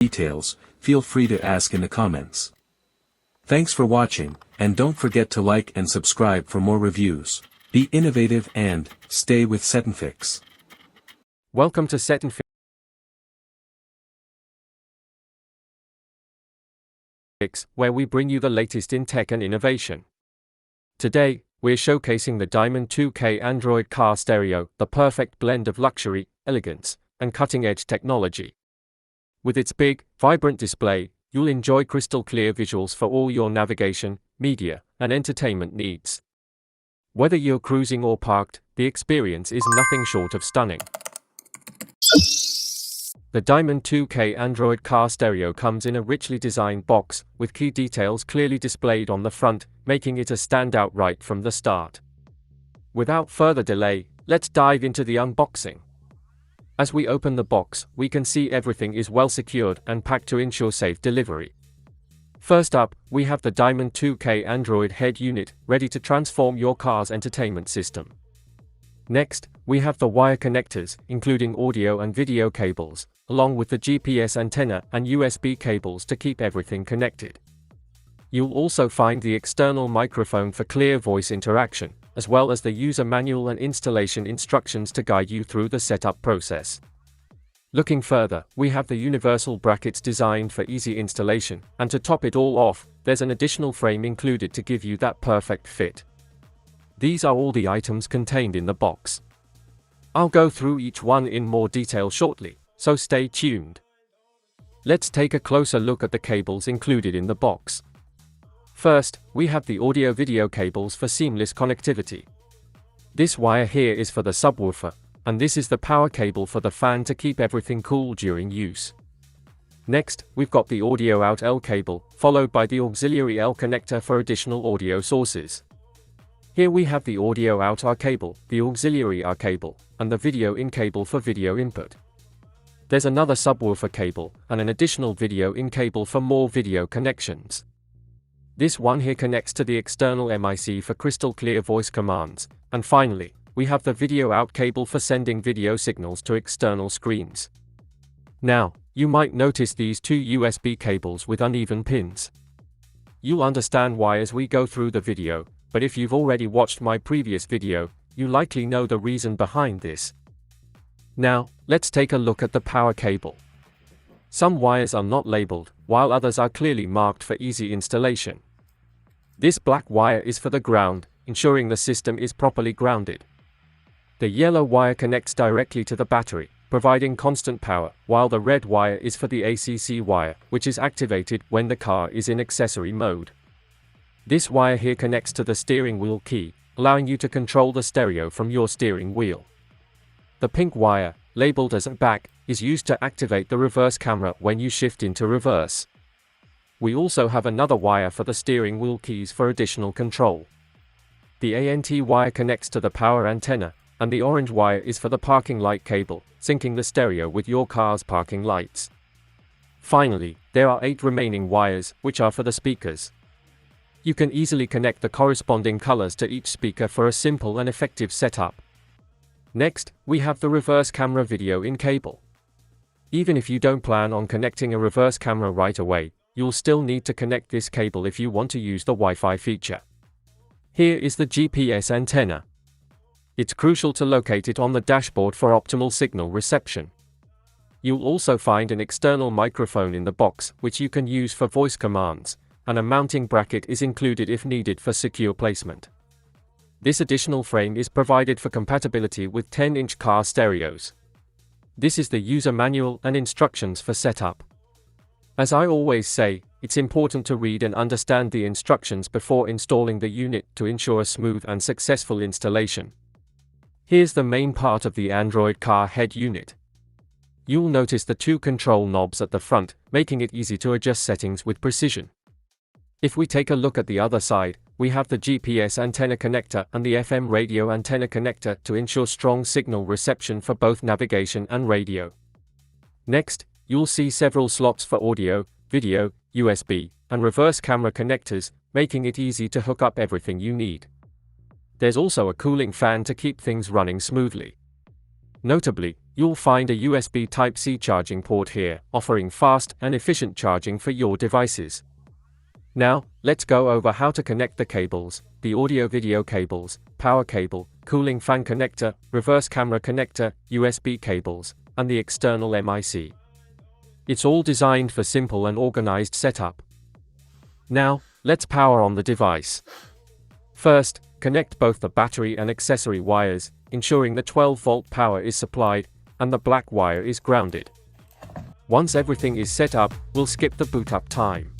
Details, feel free to ask in the comments. Thanks for watching, and don't forget to like and subscribe for more reviews. Be innovative and stay with SetNFix. Welcome to SetNFix, where we bring you the latest in tech and innovation. Today, we're showcasing the Diamond 2K Android car stereo, the perfect blend of luxury, elegance, and cutting-edge technology. With its big, vibrant display, you'll enjoy crystal-clear visuals for all your navigation, media, and entertainment needs. Whether you're cruising or parked, the experience is nothing short of stunning. The Diamond 2K Android car stereo comes in a richly designed box, with key details clearly displayed on the front, making it a standout right from the start. Without further delay, let's dive into the unboxing. As we open the box, we can see everything is well secured and packed to ensure safe delivery. First up, we have the Diamond 2K Android head unit, ready to transform your car's entertainment system. Next, we have the wire connectors, including audio and video cables, along with the GPS antenna and USB cables to keep everything connected. You'll also find the external microphone for clear voice interaction, as well as the user manual and installation instructions to guide you through the setup process. Looking further, we have the universal brackets designed for easy installation, and to top it all off, there's an additional frame included to give you that perfect fit. These are all the items contained in the box. I'll go through each one in more detail shortly, so stay tuned. Let's take a closer look at the cables included in the box. First, we have the audio-video cables for seamless connectivity. This wire here is for the subwoofer, and this is the power cable for the fan to keep everything cool during use. Next, we've got the audio out L cable, followed by the auxiliary L connector for additional audio sources. Here we have the audio out R cable, the auxiliary R cable, and the video in cable for video input. There's another subwoofer cable, and an additional video in cable for more video connections. This one here connects to the external MIC for crystal clear voice commands, and finally, we have the video out cable for sending video signals to external screens. Now, you might notice these two USB cables with uneven pins. You'll understand why as we go through the video, but if you've already watched my previous video, you likely know the reason behind this. Now, let's take a look at the power cable. Some wires are not labeled, while others are clearly marked for easy installation. This black wire is for the ground, ensuring the system is properly grounded. The yellow wire connects directly to the battery, providing constant power, while the red wire is for the ACC wire, which is activated when the car is in accessory mode. This wire here connects to the steering wheel key, allowing you to control the stereo from your steering wheel. The pink wire, labeled as a back, is used to activate the reverse camera when you shift into reverse. We also have another wire for the steering wheel keys for additional control. The ANT wire connects to the power antenna, and the orange wire is for the parking light cable, syncing the stereo with your car's parking lights. Finally, there are 8 remaining wires, which are for the speakers. You can easily connect the corresponding colors to each speaker for a simple and effective setup. Next, we have the reverse camera video in cable. Even if you don't plan on connecting a reverse camera right away, you'll still need to connect this cable if you want to use the Wi-Fi feature. Here is the GPS antenna. It's crucial to locate it on the dashboard for optimal signal reception. You'll also find an external microphone in the box, which you can use for voice commands, and a mounting bracket is included if needed for secure placement. This additional frame is provided for compatibility with 10-inch car stereos. This is the user manual and instructions for setup. As I always say, it's important to read and understand the instructions before installing the unit to ensure a smooth and successful installation. Here's the main part of the Android car head unit. You'll notice the 2 control knobs at the front, making it easy to adjust settings with precision. If we take a look at the other side, we have the GPS antenna connector and the FM radio antenna connector to ensure strong signal reception for both navigation and radio. Next, you'll see several slots for audio, video, USB, and reverse camera connectors, making it easy to hook up everything you need. There's also a cooling fan to keep things running smoothly. Notably, you'll find a USB Type-C charging port here, offering fast and efficient charging for your devices. Now, let's go over how to connect the cables: the audio-video cables, power cable, cooling fan connector, reverse camera connector, USB cables, and the external MIC. It's all designed for simple and organized setup. Now, let's power on the device. First, connect both the battery and accessory wires, ensuring the 12-volt power is supplied, and the black wire is grounded. Once everything is set up, we'll skip the boot up time.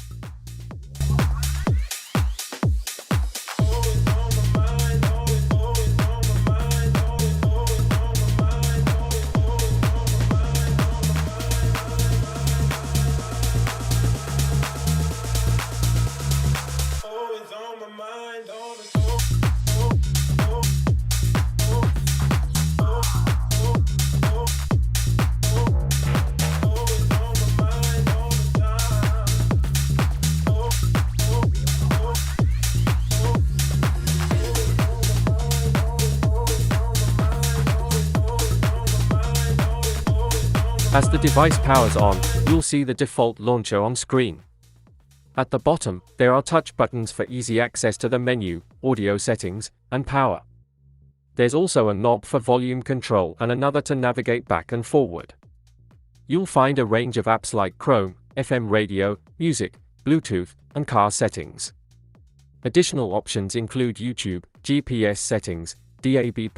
As the device powers on, you'll see the default launcher on screen. At the bottom, there are touch buttons for easy access to the menu, audio settings, and power. There's also a knob for volume control and another to navigate back and forward. You'll find a range of apps like Chrome, FM radio, music, Bluetooth, and car settings. Additional options include YouTube, GPS settings, DAB+,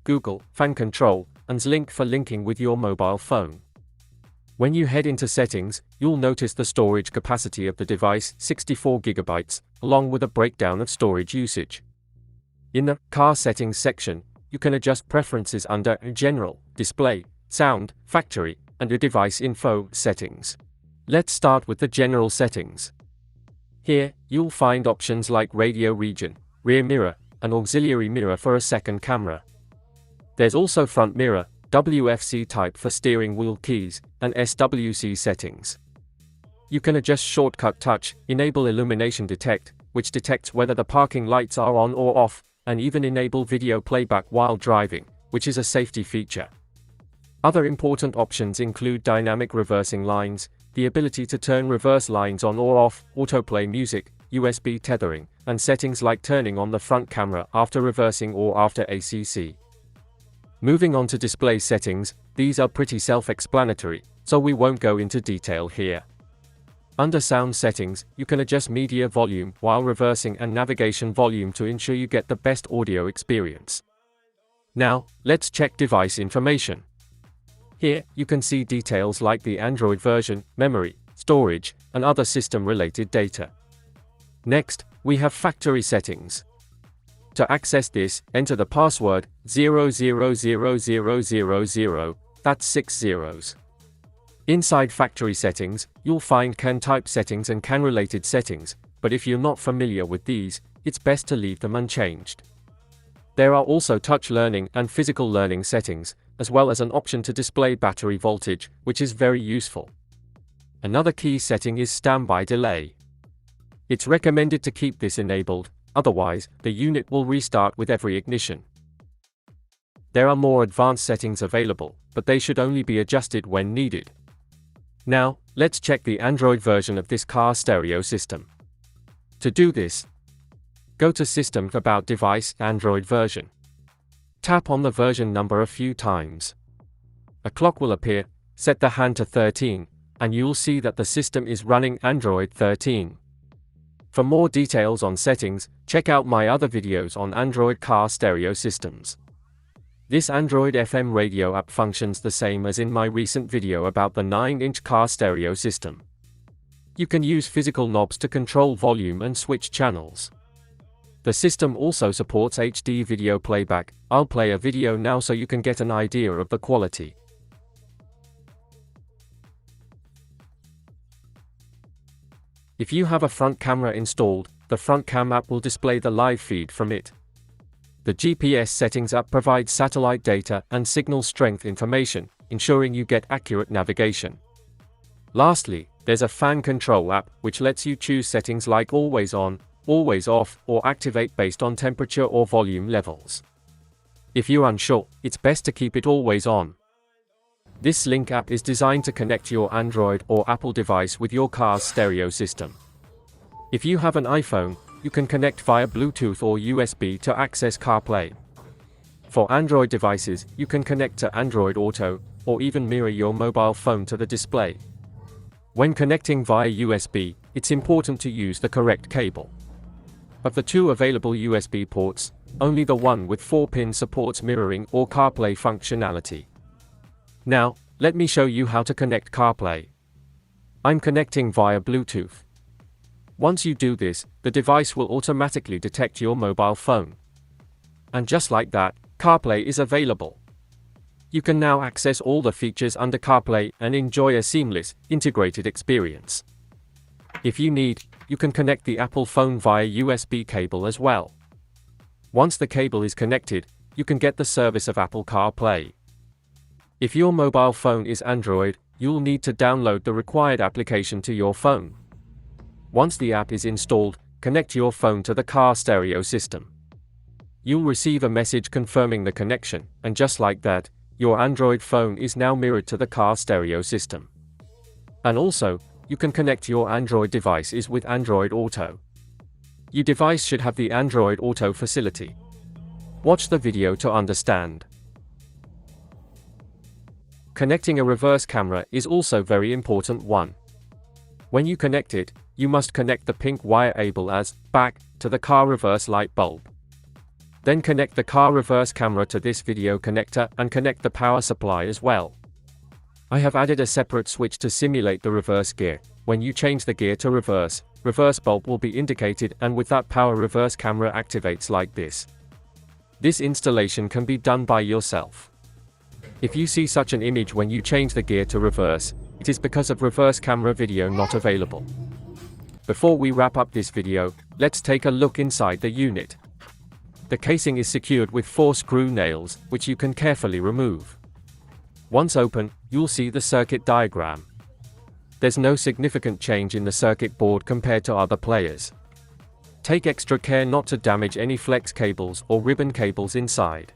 Google, fan control, and Link for linking with your mobile phone. When you head into settings, you'll notice the storage capacity of the device, 64 GB, along with a breakdown of storage usage. In the car settings section, you can adjust preferences under General, Display, Sound, Factory, and the Device Info settings. Let's start with the general settings. Here, you'll find options like radio region, rear mirror, and auxiliary mirror for a second camera. There's also front mirror, WFC type for steering wheel keys, and SWC settings. You can adjust shortcut touch, enable illumination detect, which detects whether the parking lights are on or off, and even enable video playback while driving, which is a safety feature. Other important options include dynamic reversing lines, the ability to turn reverse lines on or off, autoplay music, USB tethering, and settings like turning on the front camera after reversing or after ACC. Moving on to display settings, these are pretty self-explanatory, so we won't go into detail here. Under sound settings, you can adjust media volume while reversing and navigation volume to ensure you get the best audio experience. Now, let's check device information. Here, you can see details like the Android version, memory, storage, and other system-related data. Next, we have factory settings. To access this, enter the password 000000, that's 6 zeros. Inside factory settings, you'll find CAN type settings and CAN related settings, but if you're not familiar with these, it's best to leave them unchanged. There are also touch learning and physical learning settings, as well as an option to display battery voltage, which is very useful. Another key setting is standby delay. It's recommended to keep this enabled, otherwise, the unit will restart with every ignition. There are more advanced settings available, but they should only be adjusted when needed. Now, let's check the Android version of this car stereo system. To do this, go to System About Device Android version. Tap on the version number a few times. A clock will appear, set the hand to 13, and you'll see that the system is running Android 13. For more details on settings, check out my other videos on Android car stereo systems. This Android FM radio app functions the same as in my recent video about the 9-inch car stereo system. You can use physical knobs to control volume and switch channels. The system also supports HD video playback. I'll play a video now so you can get an idea of the quality. If you have a front camera installed, the front cam app will display the live feed from it. The GPS settings app provides satellite data and signal strength information, ensuring you get accurate navigation. Lastly, there's a fan control app, which lets you choose settings like always on, always off, or activate based on temperature or volume levels. If you're unsure, it's best to keep it always on. This Link app is designed to connect your Android or Apple device with your car's stereo system. If you have an iPhone, you can connect via Bluetooth or USB to access CarPlay. For Android devices, you can connect to Android Auto, or even mirror your mobile phone to the display. When connecting via USB, it's important to use the correct cable. Of the two available USB ports, only the one with 4 pins supports mirroring or CarPlay functionality. Now, let me show you how to connect CarPlay. I'm connecting via Bluetooth. Once you do this, the device will automatically detect your mobile phone. And just like that, CarPlay is available. You can now access all the features under CarPlay and enjoy a seamless, integrated experience. If you need, you can connect the Apple phone via USB cable as well. Once the cable is connected, you can get the service of Apple CarPlay. If your mobile phone is Android, you'll need to download the required application to your phone. Once the app is installed, connect your phone to the car stereo system. You'll receive a message confirming the connection, and just like that, your Android phone is now mirrored to the car stereo system. And also, you can connect your Android devices with Android Auto. Your device should have the Android Auto facility. Watch the video to understand. Connecting a reverse camera is also very important one. When you connect it, you must connect the pink wire labeled as back to the car reverse light bulb. Then connect the car reverse camera to this video connector and connect the power supply as well. I have added a separate switch to simulate the reverse gear. When you change the gear to reverse bulb will be indicated, and with that power reverse camera activates like this. This installation can be done by yourself. If you see such an image when you change the gear to reverse, it is because of reverse camera video not available. Before we wrap up this video, let's take a look inside the unit. The casing is secured with 4 screw nails, which you can carefully remove. Once open, you'll see the circuit diagram. There's no significant change in the circuit board compared to other players. Take extra care not to damage any flex cables or ribbon cables inside.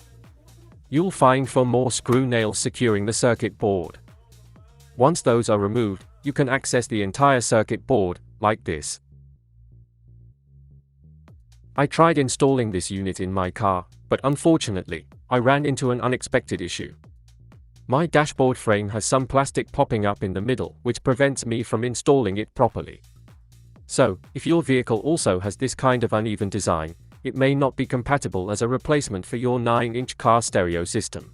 You'll find 4 more screw nails securing the circuit board. Once those are removed, you can access the entire circuit board, like this. I tried installing this unit in my car, but unfortunately, I ran into an unexpected issue. My dashboard frame has some plastic popping up in the middle, which prevents me from installing it properly. So, if your vehicle also has this kind of uneven design, it may not be compatible as a replacement for your 9-inch car stereo system.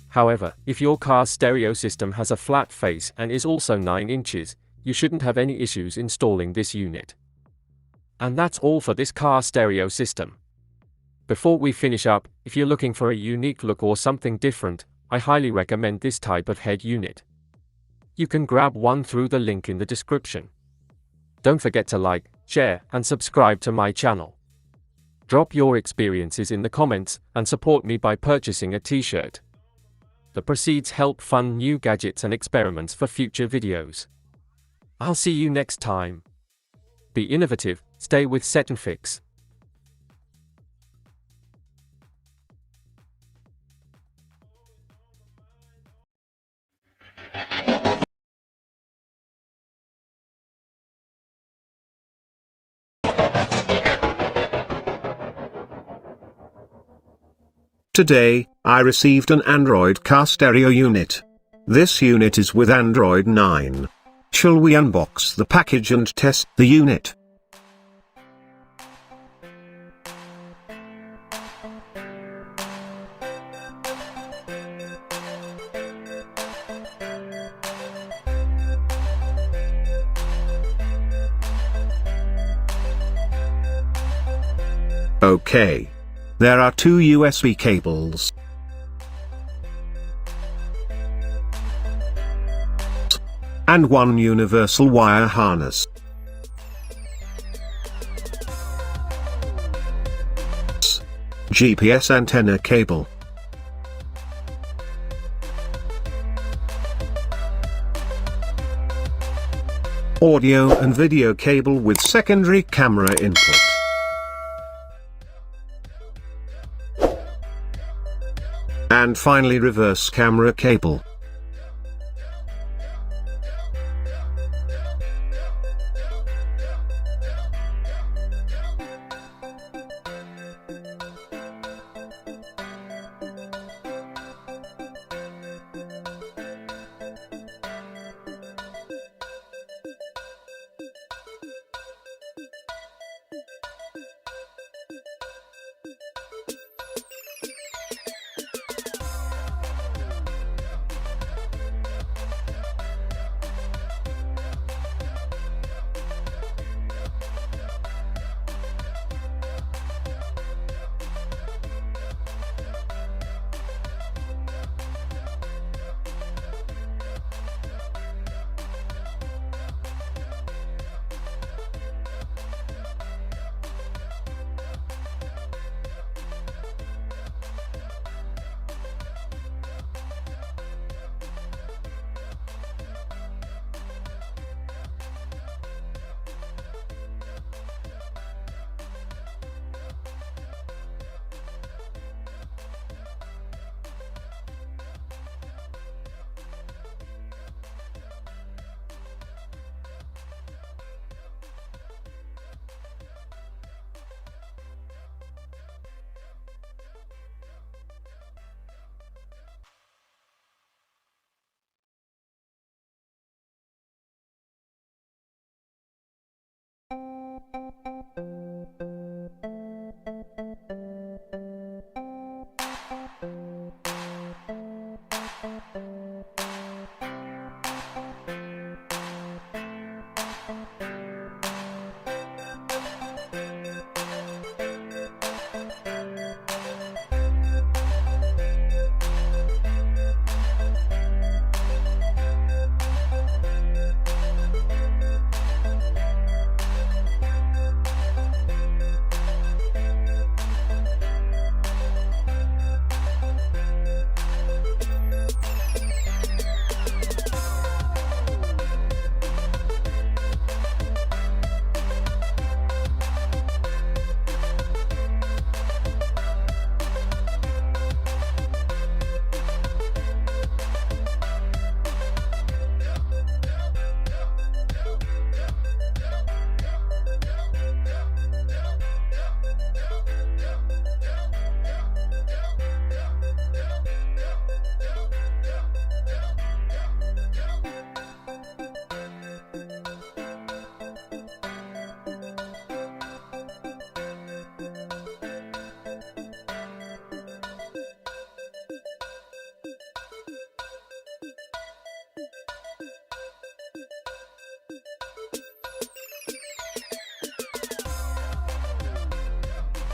However, if your car's stereo system has a flat face and is also 9 inches, you shouldn't have any issues installing this unit. And that's all for this car stereo system. Before we finish up, if you're looking for a unique look or something different, I highly recommend this type of head unit. You can grab one through the link in the description. Don't forget to like, share, and subscribe to my channel. Drop your experiences in the comments and support me by purchasing a t-shirt. The proceeds help fund new gadgets and experiments for future videos. I'll see you next time. Be innovative, stay with SetNFix. Today, I received an Android car stereo unit. This unit is with Android 9. Shall we unbox the package and test the unit? Okay. There are two USB cables. And one universal wire harness. GPS antenna cable. Audio and video cable with secondary camera input. And finally reverse camera cable.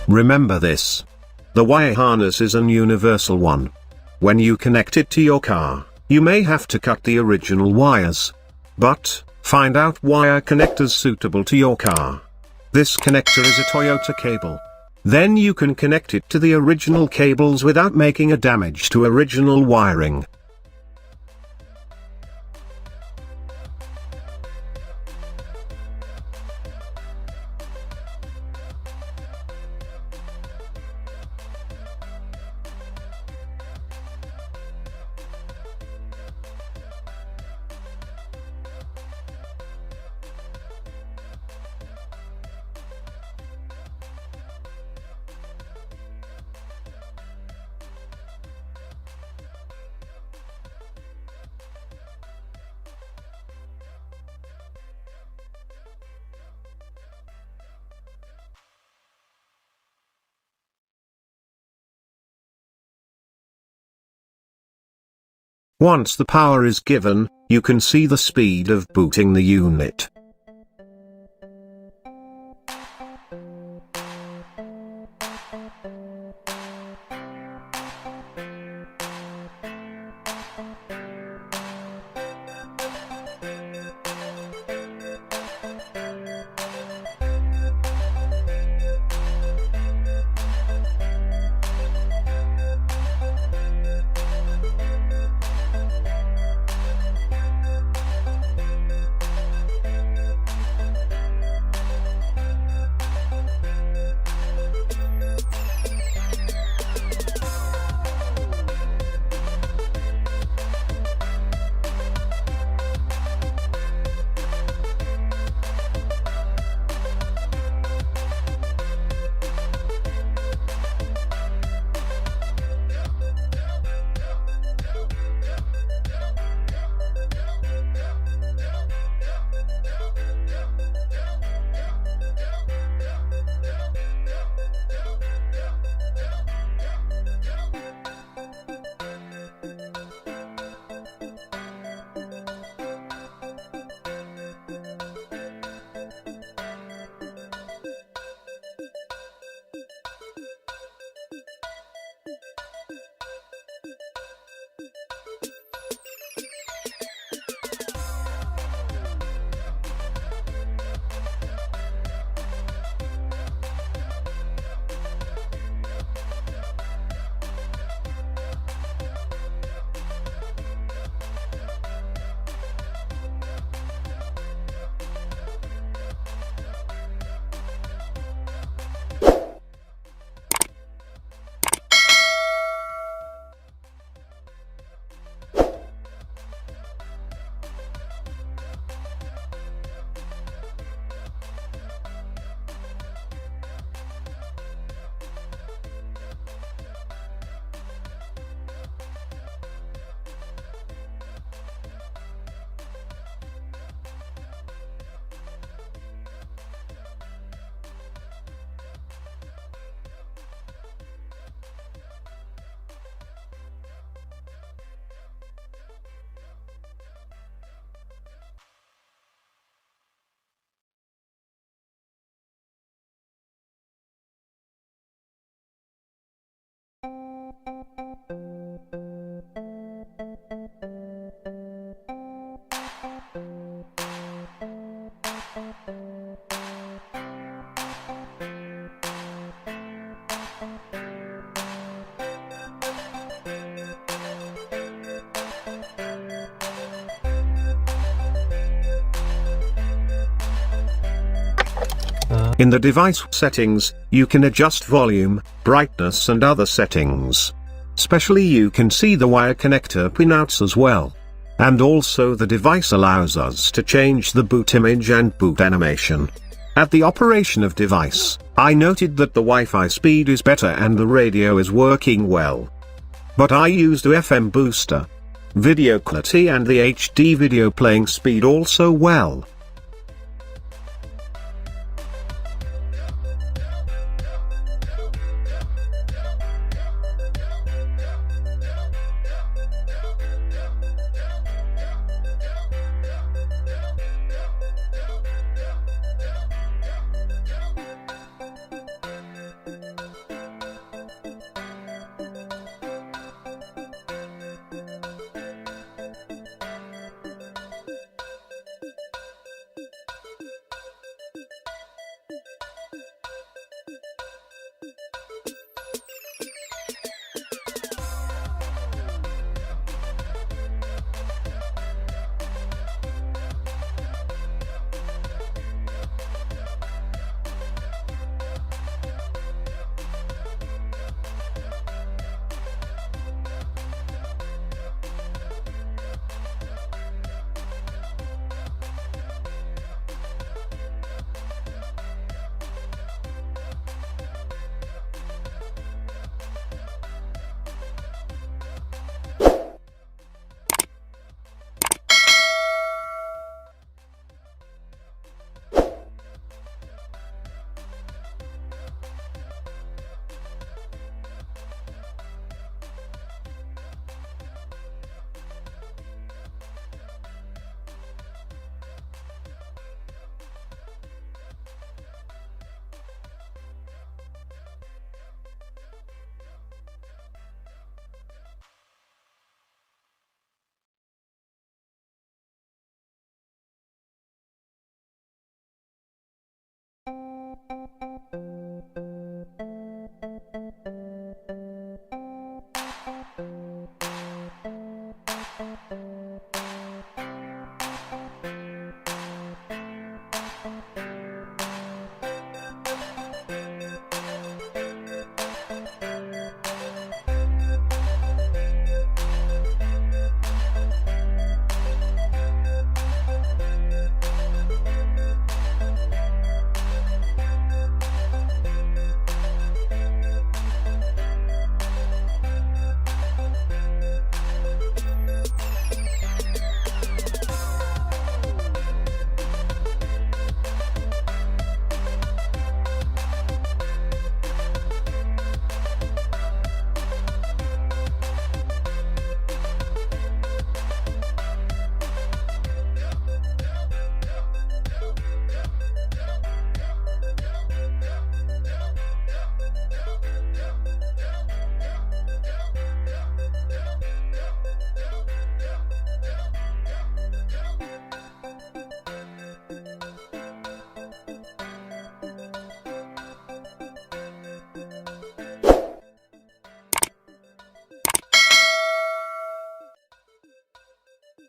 Remember this. The wire harness is an universal one. When you connect it to your car, You may have to cut the original wires. But, find out wire connectors suitable to your car. This connector is a Toyota cable. Then you can connect it to the original cables without making a damage to original wiring. Once the power is given, you can see the speed of booting the unit. In the device settings, you can adjust volume, brightness and other settings. Especially you can see the wire connector pinouts as well. And also the device allows us to change the boot image and boot animation. At the operation of device, I noted that the Wi-Fi speed is better and the radio is working well. But I used a FM booster. Video quality and the HD video playing speed also well.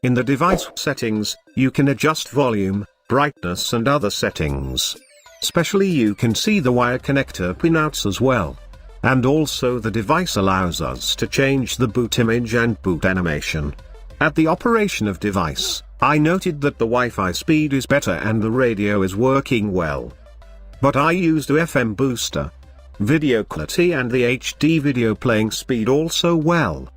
In the device settings, you can adjust volume, brightness and other settings. Especially you can see the wire connector pinouts as well. And also the device allows us to change the boot image and boot animation. At the operation of device, I noted that the Wi-Fi speed is better and the radio is working well. But I used a FM booster. Video quality and the HD video playing speed also well.